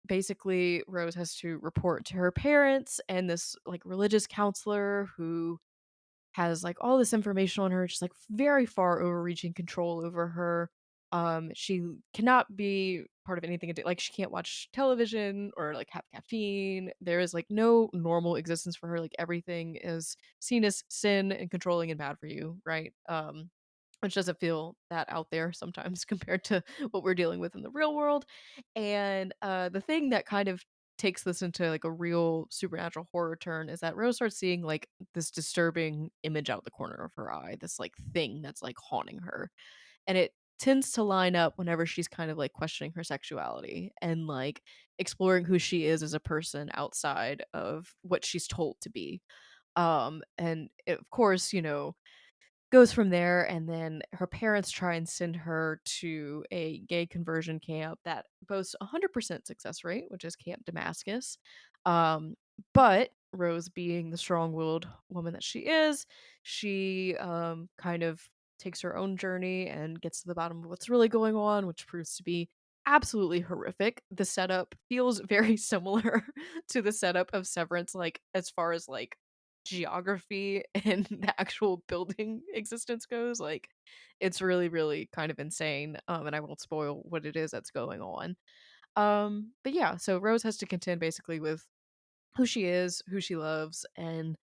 Basically Rose has to report to her parents and this like religious counselor who has like all this information on her, just like very far overreaching control over her. She cannot be part of anything like she can't watch television or like have caffeine. There is like no normal existence for her. Like everything is seen as sin and controlling and bad for you, right? Which doesn't feel that out there sometimes compared to what we're dealing with in the real world. And the thing that kind of takes this into like a real supernatural horror turn is that Rose starts seeing like this disturbing image out of the corner of her eye, this like thing that's like haunting her. And it tends to line up whenever she's kind of like questioning her sexuality and like exploring who she is as a person outside of what she's told to be. And of course, goes from there, and then her parents try and send her to a gay conversion camp that boasts 100% success rate, which is Camp Damascus. Um, but Rose, being the strong-willed woman that she kind of takes her own journey and gets to the bottom of what's really going on, which proves to be absolutely horrific. The setup feels very similar to the setup of Severance, like as far as like geography and the actual building existence goes. Like it's really really kind of insane, and I won't spoil what it is that's going on. But yeah, so Rose has to contend basically with who she is, who she loves, and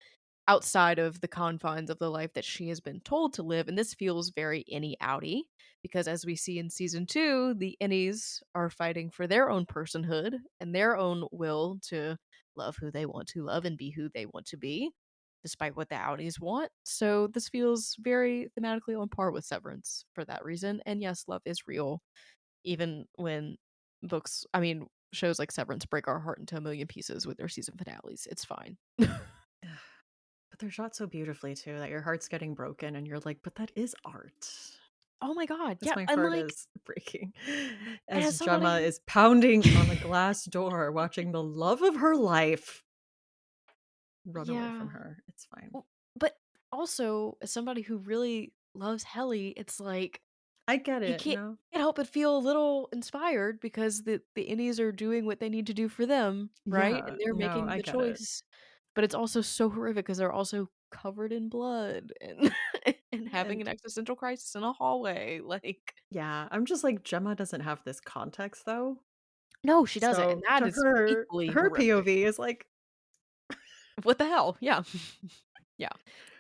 outside of the confines of the life that she has been told to live. And this feels very innie outy because, as we see in season 2, the innies are fighting for their own personhood and their own will to love who they want to love and be who they want to be, despite what the outies want. So this feels very thematically on par with Severance for that reason. And yes, love is real, even when shows like Severance break our heart into a million pieces with their season finales. It's fine.
But they're shot so beautifully too that your heart's getting broken and you're like, "But that is art."
Oh my god,
As
yeah,
my
and,
heart
like,
is breaking
and
as
as somebody
Gemma
who
is pounding on the glass door, watching the love of her life run away from
yeah,
her. It's fine.
w but also, as somebody who really loves Helly, it's like,
I get
you
it, no?
can't help but feel a little inspired because the innies are doing what they need to do for them, right?
Yeah,
And they're
no,
making
I
the
get it.
choice, but it's also so horrific because 'cause they're also covered in blood and and having an
And
existential crisis in a hallway, like
yeah, I'm just like, Gemma doesn't have this context though.
no, she doesn't, and
So
that
to
is
her,
equally
her
horrific.
POV is like,
What the hell? Yeah. Yeah.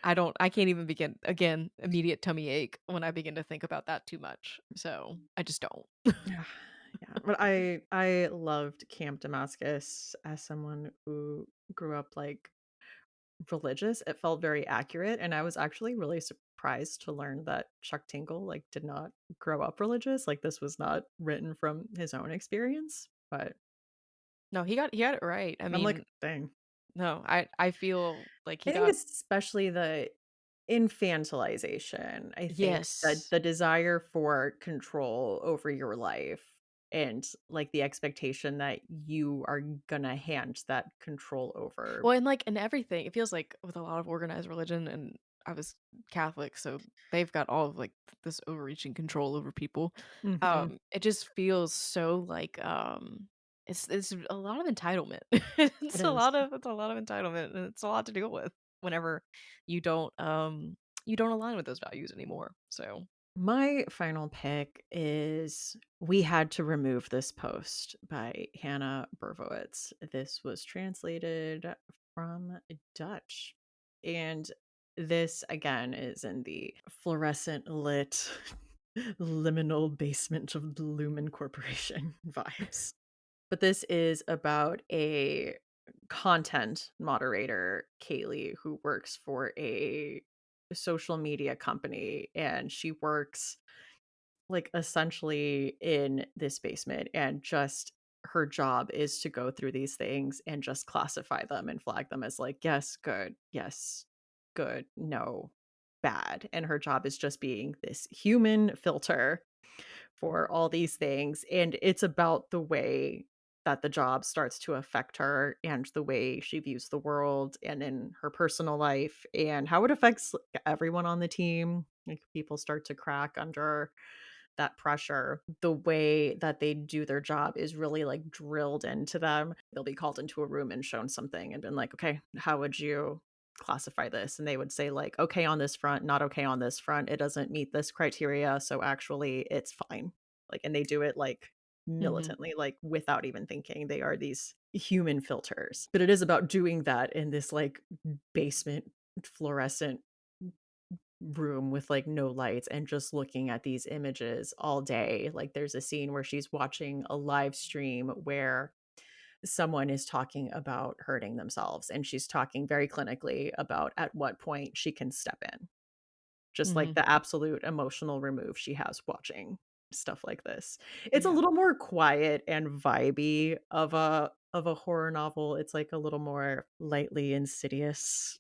I can't even begin again, immediate tummy ache when I begin to think about that too much, so I just don't.
yeah, yeah. But I loved Camp Damascus as someone who grew up like religious. It felt very accurate, and I was actually really surprised to learn that Chuck Tingle like did not grow up religious. Like this was not written from his own experience. But
No, he got it right. I
I'm like,
mean,
dang.
no, I feel like he
I think
got
especially the infantilization. I think that
yes.
the desire for control over your life and like the expectation that you are gonna hand that control over.
Well, and, like, and everything, it feels like with a lot of organized religion, and I was Catholic, so they've got all of, like, this overreaching control over people.
Mhm.
It just feels so like, it's a lot of entitlement.
It is.
It's a lot of entitlement, and it's a lot to deal with whenever you don't, um, you don't align with those values anymore, so
My final pick is We Had to Remove This Post by Hannah Bervowitz. This was translated from Dutch. And this, again, is in the fluorescent lit liminal basement of the Lumen Corporation vibes. But this is about a content moderator, Kaylee, who works for a social media company, and she works like essentially in this basement, and just her job is to go through these things and just classify them and flag them as like yes good, no, bad. And her job is just being this human filter for all these things, and it's about the way that the job starts to affect her and the way she views the world and in her personal life and how it affects everyone on the team. Like people start to crack under that pressure. The way that they do their job is really like drilled into them. They'll be called into a room and shown something and been like, okay, how would you classify this? And they would say like, okay on this front, not okay on this front, it doesn't meet this criteria, so actually it's fine. Like, and they do it like
mhm.
militantly, like without even thinking. They are these human filters. But it is about doing that in this like basement fluorescent room with like no lights and just looking at these images all day. Like there's a scene where she's watching a live stream where someone is talking about hurting themselves, and she's talking very clinically about at what point she can step in, just like
Mhm.
the absolute emotional remove she has watching stuff like this. It's a
Yeah.
little more quiet and vibey of a horror novel. It's like a little more lightly insidious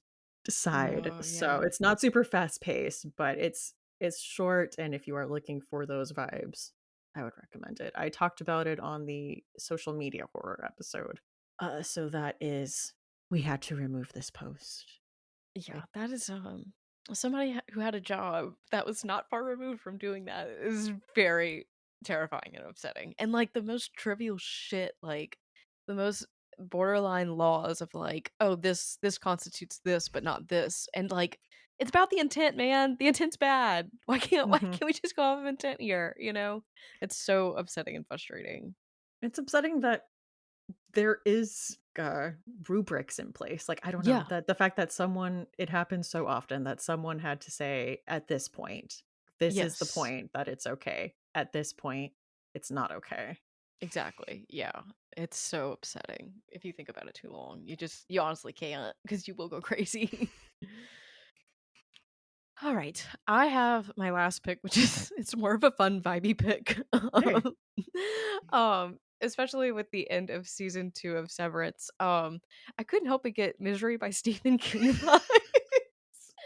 side.
Oh,
So
yeah.
it's not super fast paced, but it's short, and if you are looking for those vibes, I would recommend it. I talked about it on the social media horror episode. So that is We Had to Remove This Post.
Yeah,
Like,
that is, somebody who had a job that was not far removed from doing that is very terrifying and upsetting. And like the most trivial shit, like the most borderline laws of like, oh, this constitutes this, but not this. And like it's about the intent, man. The intent's bad. Why
mhm.
can't we just go off of intent here? You know? It's so upsetting and frustrating.
It's upsetting that there is, rubrics in place. Like, I don't know,
Yeah.
that the fact that someone it happens so often that someone had to say, "At this point, this is the
Yes.
point that it's okay. At this point, it's not okay."
Exactly, yeah. It's so upsetting. If you think about it too long, you honestly can't because you will go crazy. Alright, I have my last pick, which is it's more of a fun vibey pick.
Hey,
Especially with the end of season 2 of Severance, I couldn't help but get Misery by Stephen King vibes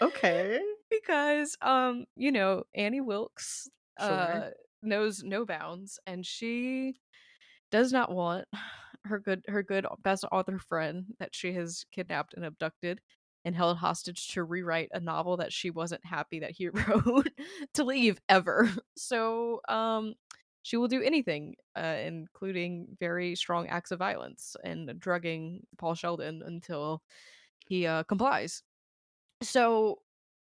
okay.
because, you know, Annie Wilkes.
Sure.
knows no bounds, and she does not want her good best author friend that she has kidnapped and abducted and held hostage to rewrite a novel that she wasn't happy that he wrote to leave ever. So, she will do anything, including very strong acts of violence and drugging Paul Sheldon until he, complies. So,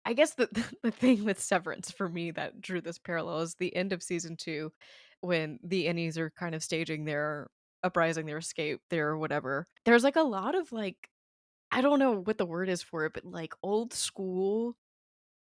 I guess the thing with Severance for me that drew this parallel is the end of season 2 when the Innies are kind of staging their uprising, their escape, their whatever. There's, like, a lot of, like, I don't know what the word is for it, but, like, old school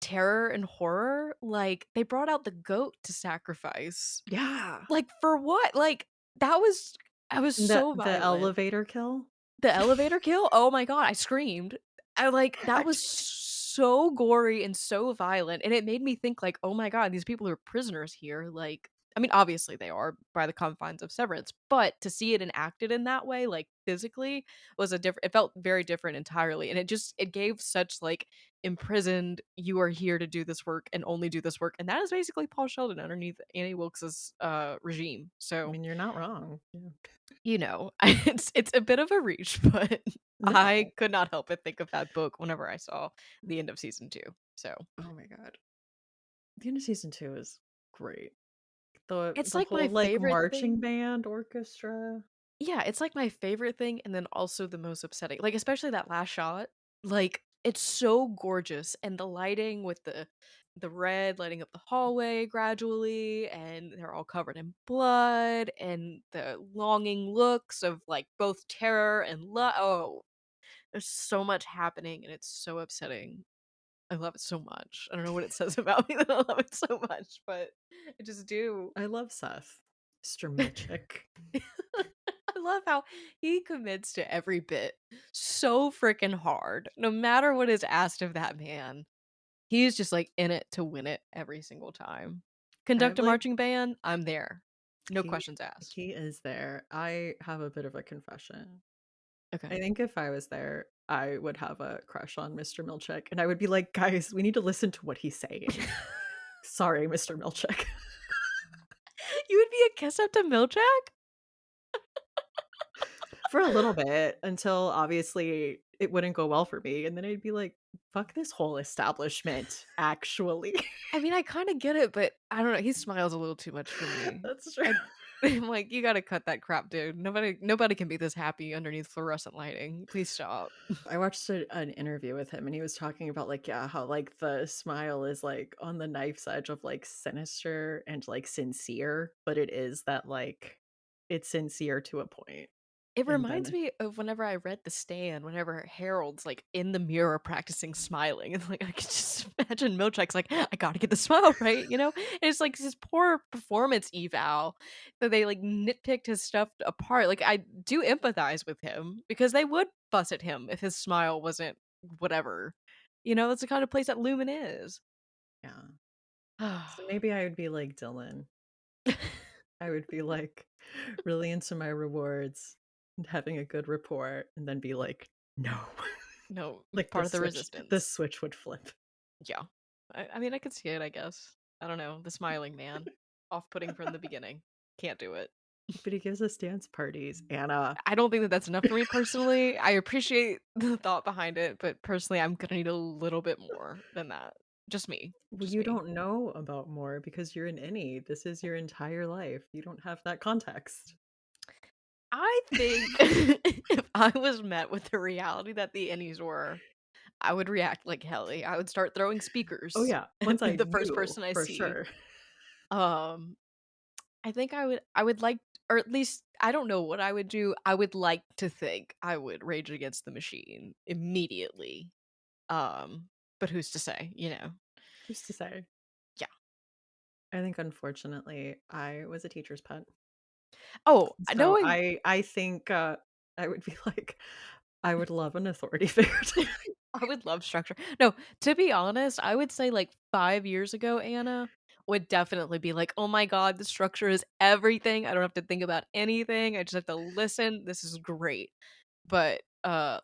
terror and horror. Like, they brought out the goat to sacrifice.
Yeah.
Like, for what? Like, that was I was so
The
violent.
elevator kill?
The elevator kill? Oh my god, I screamed. I like
I
that was
did
so gory and so violent, and it made me think like, "Oh my god, these people are prisoners here." Like, I mean, obviously they are by the confines of Severance, but to see it enacted in that way, like physically, was a different it felt very different entirely. And it gave such like imprisoned, you are here to do this work and only do this work. And that is basically Paul Sheldon underneath Annie Wilkes's regime.
I
So
mean, you're not wrong. Yeah.
it's a bit of a reach, but I
No.
could not help but think of that book whenever I saw the end of season 2. So,
Oh my god. The end of season 2 is great. The
it's
the
like my
whole, like,
favorite
marching
thing.
band orchestra.
Yeah, it's like my favorite thing and then also the most upsetting. Like, especially that last shot. Like, it's so gorgeous and the lighting with the red lighting up the hallway gradually, and they're all covered in blood, and the longing looks of like both terror and love. Oh, there's so much happening and it's so upsetting. I love it so much. I don't know what it says about me that I love it so much, but I just do.
I love Seth. Mr. Milchick.
I love how he commits to every bit so freaking hard. No matter what is asked of that man, he is just like in it to win it every single time.
I have,
Conduct a
like
marching band, I'm there. No
he
questions asked.
he is there. I have a bit of a confession. I
Okay.
think if I was there, I would have a crush on Mr. Milchick, and I would be like, "Guys, we need to listen to what he's saying. Sorry, Mr. Milchick."
You would be a kiss up to Miljack?
For a little bit, until obviously it wouldn't go well for me, and then I'd be like, "Fuck this whole establishment, actually."
I mean, I kinda get it, but I don't know, he smiles a little too much for me.
That's true.
I I'm like, "You gotta cut that crap, dude. Nobody can be this happy underneath fluorescent lighting. Please stop."
I watched an interview with him, and he was talking about, like, yeah, how, like, the smile is, like, on the knife's edge of, like, sinister and, like, sincere, but it is that, like, it's sincere to a point,
It
and
reminds
then
me of whenever I read The Stand, whenever Harold's, like, in the mirror practicing smiling, and, like, I could just imagine Milchick's like, "I gotta get the smile right," you know? And it's, like, his poor performance eval that they, like, nitpicked his stuff apart. Like, I do empathize with him because they would fuss at him if his smile wasn't whatever. You know, that's the kind of place that Lumen is.
yeah. So maybe I would be like Dylan. I would be, like, really into my rewards and having a good rapport, and then be like, "No."
No,
Like,
part of the
the
resistance.
switch would flip.
Yeah. I mean, I could see it, I guess. I don't know, the smiling man. Off-putting from the beginning. Can't do it.
But he gives us dance parties, Anna.
I don't think that that's enough for me personally. I appreciate the thought behind it, but personally, I'm gonna need a little bit more than that. Just me.
Well,
Just
you
me.
don't know about more because you're an innie. This is your entire life. You don't have that context.
I think if I was met with the reality that the innies were, I would react like Helly. I would start throwing
Oh,
speakers
yeah.
at
Once I
the first
knew,
person I
for
see.
sure.
Um I think I would like, or at least I don't know what I would do. I would like to think I would rage against the machine immediately. But who's to say, you know?
Who's to say?
Yeah.
I think, unfortunately, I was a teacher's pet.
Oh,
So
knowing
I think, I would be like, I would love an authority figure to
I would love structure. No, to be honest, I would say like 5 years ago, Anna would definitely be like, "Oh my god, the structure is everything. I don't have to think about anything. I just have to listen. This is great." But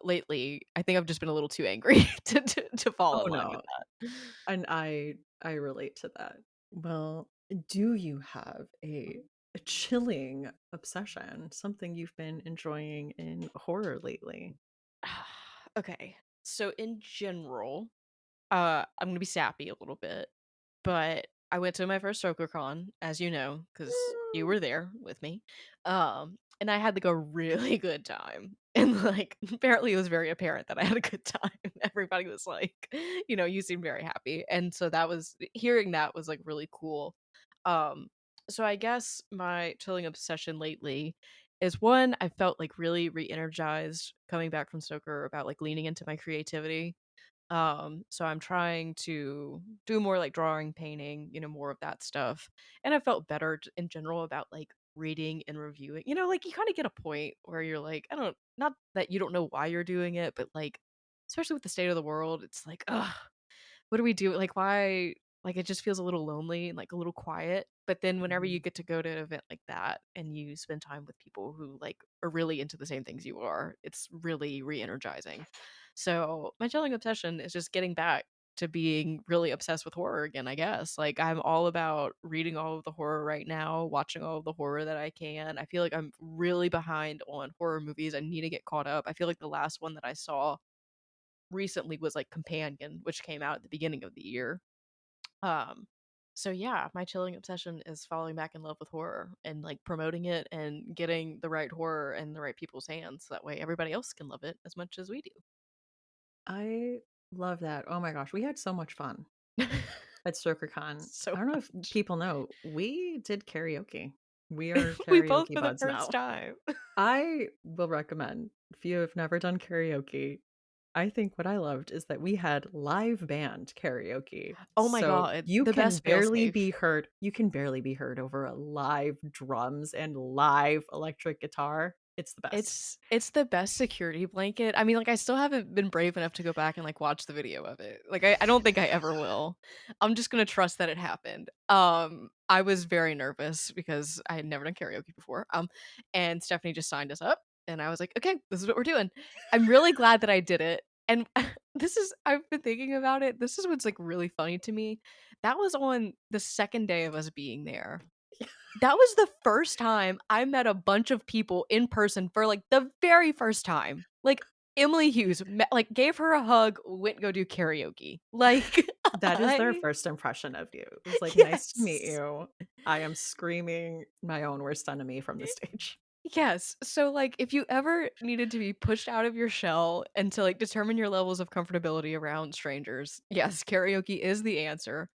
lately, I think I've just been a little too angry to fall
Oh,
in line with
no.
that.
And I relate to that. Well, Do you have a chilling obsession, something you've been enjoying in horror lately?
Okay. So in general, I'm gonna be sappy a little bit, but I went to my first StokerCon, as you know, because you
Woo!
were there with me. And I had like a really good time. And like apparently it was very apparent that I had a good time. Everybody was like, you seem very happy. And so that was hearing that was like really cool. Um, so I guess my chilling obsession lately is one, I felt like really re-energized coming back from Stoker about like leaning into my creativity. So I'm trying to do more like drawing, painting, more of that stuff. And I felt better in general about like reading and reviewing. Like you kind of get a point where you're like, I don't, not that you don't know why you're doing it, but like, especially with the state of the world, it's like, ugh, what do we do? Like, why? Like, it just feels a little lonely and like a little quiet. But then whenever you
Mhm.
get to go to an event like that and you spend time with people who like are really into the same things you are, it's really re-energizing. So my chilling obsession is just getting back to being really obsessed with horror again, I guess. Like I'm all about reading all of the horror right now, watching all of the horror that I can. I feel like I'm really behind on horror movies. I need to get caught up. I feel like the last one that I saw recently was like Companion, which came out at the beginning of the year. Um, so yeah, my chilling obsession is falling back in love with horror and like promoting it and getting the right horror in the right people's hands. So that way everybody else can love it as much as we
I love that. Oh my gosh, we had so much fun
do.
at StokerCon.
So
I don't know if
much.
people know, we did karaoke. We are
We both
karaoke
for the
buds
first
now.
time.
I will recommend if you have never done karaoke, I think what I loved is that we had live band karaoke.
Oh my
So
god, the best
you
failsafe.
can barely be heard over a live drums and live electric guitar. It's the best.
It's the best security blanket. I mean, like, I still haven't been brave enough to go back and, like, watch the video of it. Like, I don't think I ever will. I'm just gonna trust that it happened. I was very nervous because I had never done karaoke before, and Stephanie just signed us up, and I was like, "Okay, this is what we're doing." I'm really glad that I did it, and I've been thinking about it. This is what's, like, really funny to me. That was on the 2nd day of us being there. That was the first time I met a bunch of people in person for, like, the very first time. Like, Emily Hughes like, gave her a hug, went go do karaoke. Like,
That is their
I
first impression of you. It was like, "Nice to meet
yes.
you. I am screaming my own worst enemy from the stage."
Yes. So, like, if you ever needed to be pushed out of your shell and to, like, determine your levels of comfortability around strangers, yes, karaoke is the answer.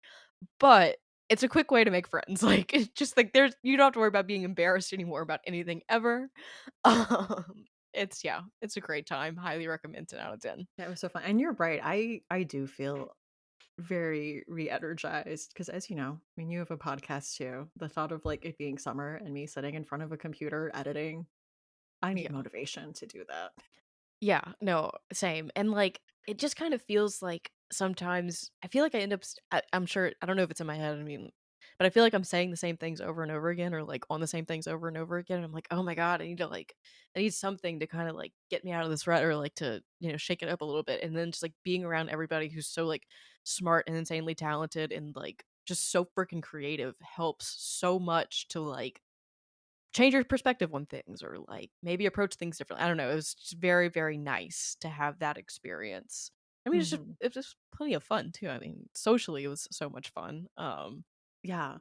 But it's a quick way to make friends. Like, it's just like there's you don't have to worry about being embarrassed anymore about anything ever. It's a great time. Highly recommend 10 out of 10.
That was so fun, and you're right, I do feel very re-energized because, as you know, I mean, you have a podcast too. The thought of, like, it being summer and me sitting in front of a computer editing, I need
Yeah.
motivation to do that.
Yeah, no, same. And like it just kind of feels like sometimes I feel like I end up I'm sure I don't know if it's in my head, I mean, but I feel like I'm saying the same things over and over again or like on the same things over and over again. And I'm like, "Oh my god, I need something to kind of like get me out of this rut or like to, shake it up a little bit." And then just like being around everybody who's so like smart and insanely talented and like just so freaking creative helps so much to like change your perspective on things or like maybe approach things differently. I don't know. It was just very, very nice to have that experience. I mean,
Mhm.
it's just plenty of fun too. I mean, socially, it was so much fun.
Yeah.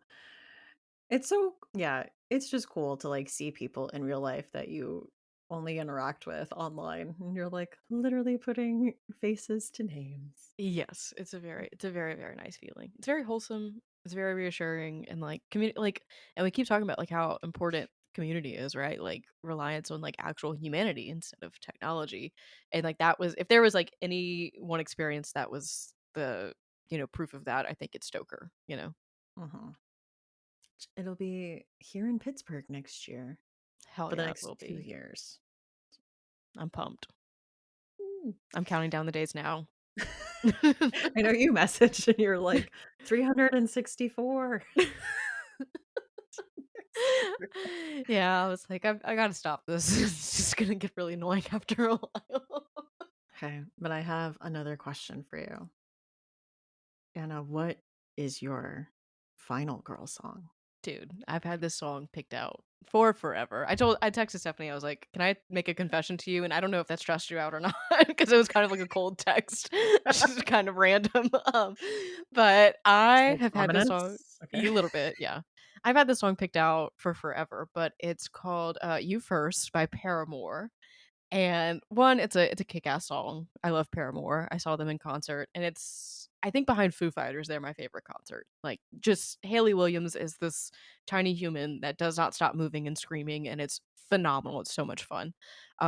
It's so yeah, it's just cool to, like, see people in real life that you only interact with online, and you're, like, literally putting faces to names.
Yes, it's a very, very nice feeling. It's very wholesome. It's very reassuring and like community, like, and we keep talking about like how important community is, right? Like reliance on like actual humanity instead of technology. And like that was, if there was like any one experience that was the proof of that, I think it's Stoker.
Mhm. It'll be here in Pittsburgh next year
Hell
for the
yeah, it
next
will
2
be.
years.
I'm pumped.
Mm.
I'm counting down the days now.
I know you messaged and you're like, 364.
Yeah, I was like, I gotta stop this. It's just gonna get really annoying after a while.
Okay, but I have another question for you. Anna, what is your final girl song?
Dude, I've had this song picked out for forever. I texted Stephanie, I was like, "Can I make a confession to you?" And I don't know if that stressed you out or not because it was kind of like a cold text, just kind of random. But I
So
have had this song
prominence? Okay.
a little bit, yeah. I've had this song picked out for forever, but it's called "You First" by Paramore. And one, it's a kick-ass song. I love Paramore. I saw them in concert, and it's I think behind Foo Fighters, they're my favorite concert. Like, just Hayley Williams is this tiny human that does not stop moving and screaming, and it's phenomenal. It's so much fun.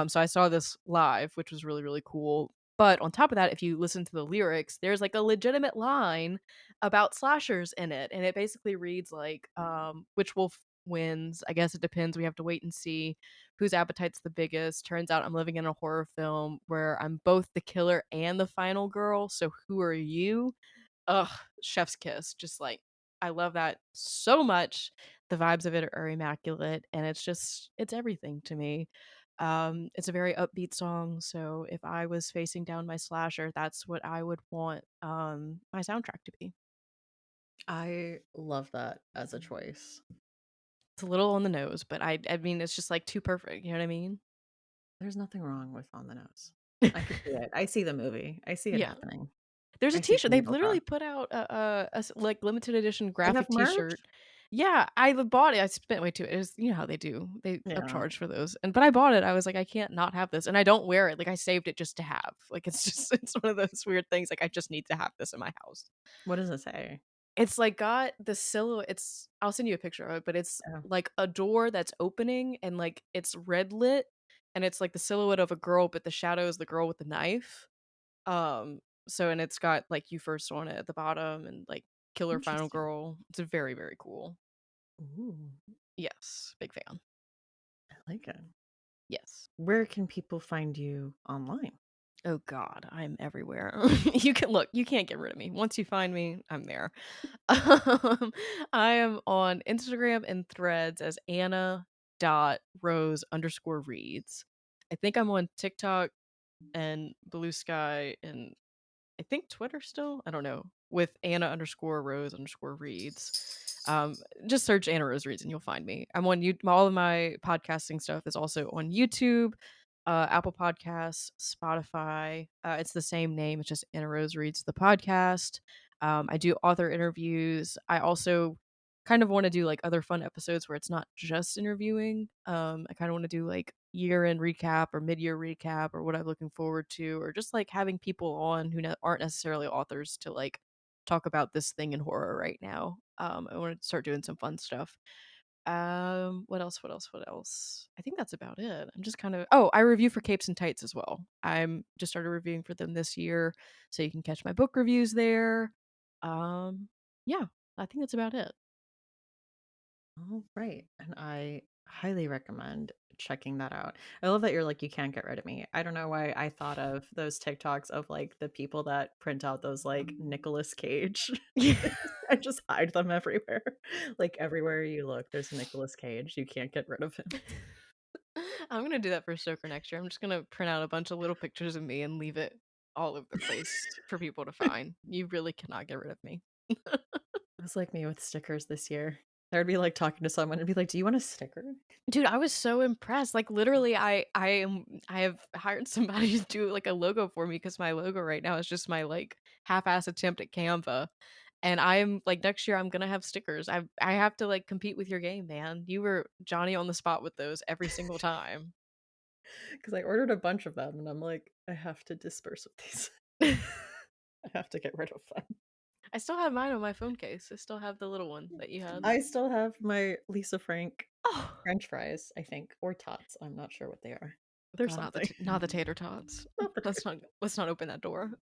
So I saw this live, which was really, really cool. But on top of that, if you listen to the lyrics, there's like a legitimate line about slashers in it, and it basically reads like, "Which wolf wins? I guess it depends. We have to wait and see." Whose appetite's the biggest. Turns out I'm living in a horror film where I'm both the killer and the final girl. So who are you? Ugh, chef's kiss. Just like I love that so much. The vibes of it are immaculate and it's everything to me. It's a very upbeat song, so if I was facing down my slasher, that's what I would want my soundtrack to be.
I love that as a choice.
It's a little on the nose, but I mean it's just like too perfect, you know what I mean?
There's nothing wrong with On the Nose. I could see it. I see the movie. I see it
Yeah.
happening.
There's a
I see
T-shirt. They've
tomato
literally
sauce.
put out like limited edition
They have
graphic
merch?
T-shirt. Yeah, I bought it. I spent way too. It was you know how they do. They
Yeah.
upcharge for those. And but I bought it. I was like, I can't not have this, and I don't wear it. Like I saved it just to have. Like it's just it's one of those weird things. Like I just need to have this in my house.
What does it say?
It's like got the silhouette. It's I'll send you a picture of it, but it's
Oh,
like a door that's opening and like it's red lit, and it's like the silhouette of a girl, but the shadow is the girl with the knife. Um, so and it's got like you first on it at the bottom and like killer final
interesting.
girl. It's a very, very cool.
Ooh,
Yes, big fan.
I like it.
Yes.
Where can people find you online?
Oh god, I'm everywhere. You can look, you can't get rid of me. Once you find me, I'm there. I am on Instagram and threads as Anna dot Rose underscore reads. I think I'm on TikTok and Blue Sky and I think Twitter still. I don't know. With Anna underscore Rose underscore reads. Just search Anna Rose reads and you'll find me. I'm on you. All of my podcasting stuff is also on YouTube, Apple Podcasts, Spotify. It's the same name. It's just Anna Rose reads the podcast. I do author interviews. I also kind of want to do like other fun episodes where it's not just interviewing. I kind of want to do like year end recap or mid year recap or what I'm looking forward to, or just like having people on who aren't necessarily authors to like talk about this thing in horror right now. I want to start doing some fun stuff. What else? What else? What else? I think that's about it. I'm just kind of I review for Capes and Tights as well. I'm just started reviewing for them this year, so you can catch my book reviews there. Um, yeah, I think that's about it.
Oh, right. And I highly recommend checking that out. I love that you're like, you can't get rid of me. I don't know why I thought of those TikToks of like the people that print out those like Nicolas Cage. I just hide them everywhere. Like everywhere you look, there's Nicolas Cage. You can't get rid of him.
I'm gonna do that for Stoker next year. I'm just gonna print out a bunch of little pictures of me and leave it all over the place for people to find. You really cannot get rid of me.
It was like me with stickers this year. I would be like talking to someone and be like, "Do you want a sticker?"
Dude, I was so impressed. Like literally I have hired somebody to do like a logo for me because my logo right now is just my like half-ass attempt at Canva. And I'm like next year I'm gonna have stickers. I have to like compete with your game, man. You were Johnny on the spot with those every single time.
Because I ordered a bunch of them and I'm like, I have to disperse with these. I have to get rid of them.
I still have mine on my phone case. I still have the little one that you had.
I still have my Lisa Frank
Oh,
French fries, I think, or tots. I'm not sure what they are.
there's
God,
not not the tater tots.
not the
Let's not open that door.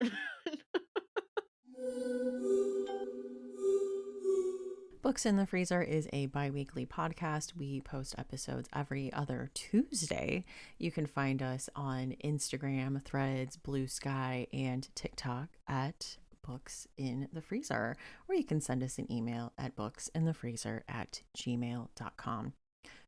Books in the Freezer is a bi weekly podcast. We post episodes every other Tuesday. You can find us on Instagram, Threads, Blue Sky, and TikTok at Books in the Freezer, or you can send us an email at booksinthefreezer@gmail.com.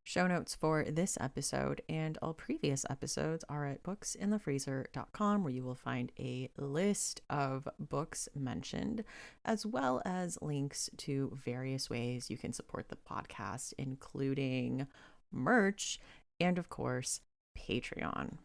Show notes for this episode and all previous episodes are at booksinthefreezer.com, where you will find a list of books mentioned, as well as links to various ways you can support the podcast, including merch and, of course, Patreon.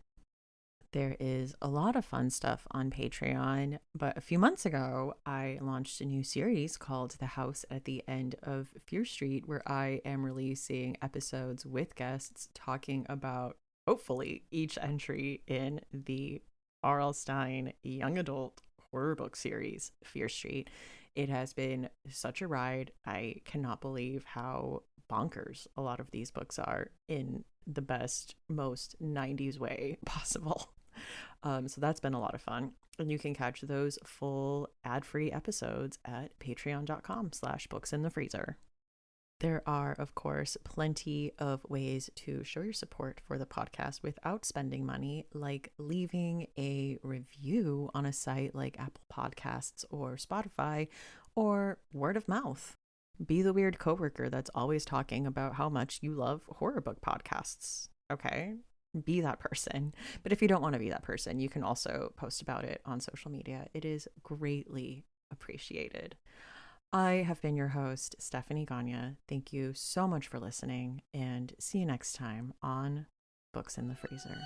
There is a lot of fun stuff on Patreon, but a few months ago, I launched a new series called The House at the End of Fear Street, where I am releasing episodes with guests talking about, hopefully, each entry in the R.L. Stine young adult horror book series, Fear Street. It has been such a ride. I cannot believe how bonkers a lot of these books are in the best, most 90s way possible. So that's been a lot of fun. And you can catch those full ad-free episodes at patreon.com/booksinthefreezer. There are, of course, plenty of ways to show your support for the podcast without spending money, like leaving a review on a site like Apple Podcasts or Spotify, or word of mouth. Be the weird coworker that's always talking about how much you love horror book podcasts. Okay? Be that person. But if you don't want to be that person, you can also post about it on social media. It is greatly appreciated. I have been your host, Stephanie Gagne. Thank you so much for listening, and see you next time on Books in the Freezer.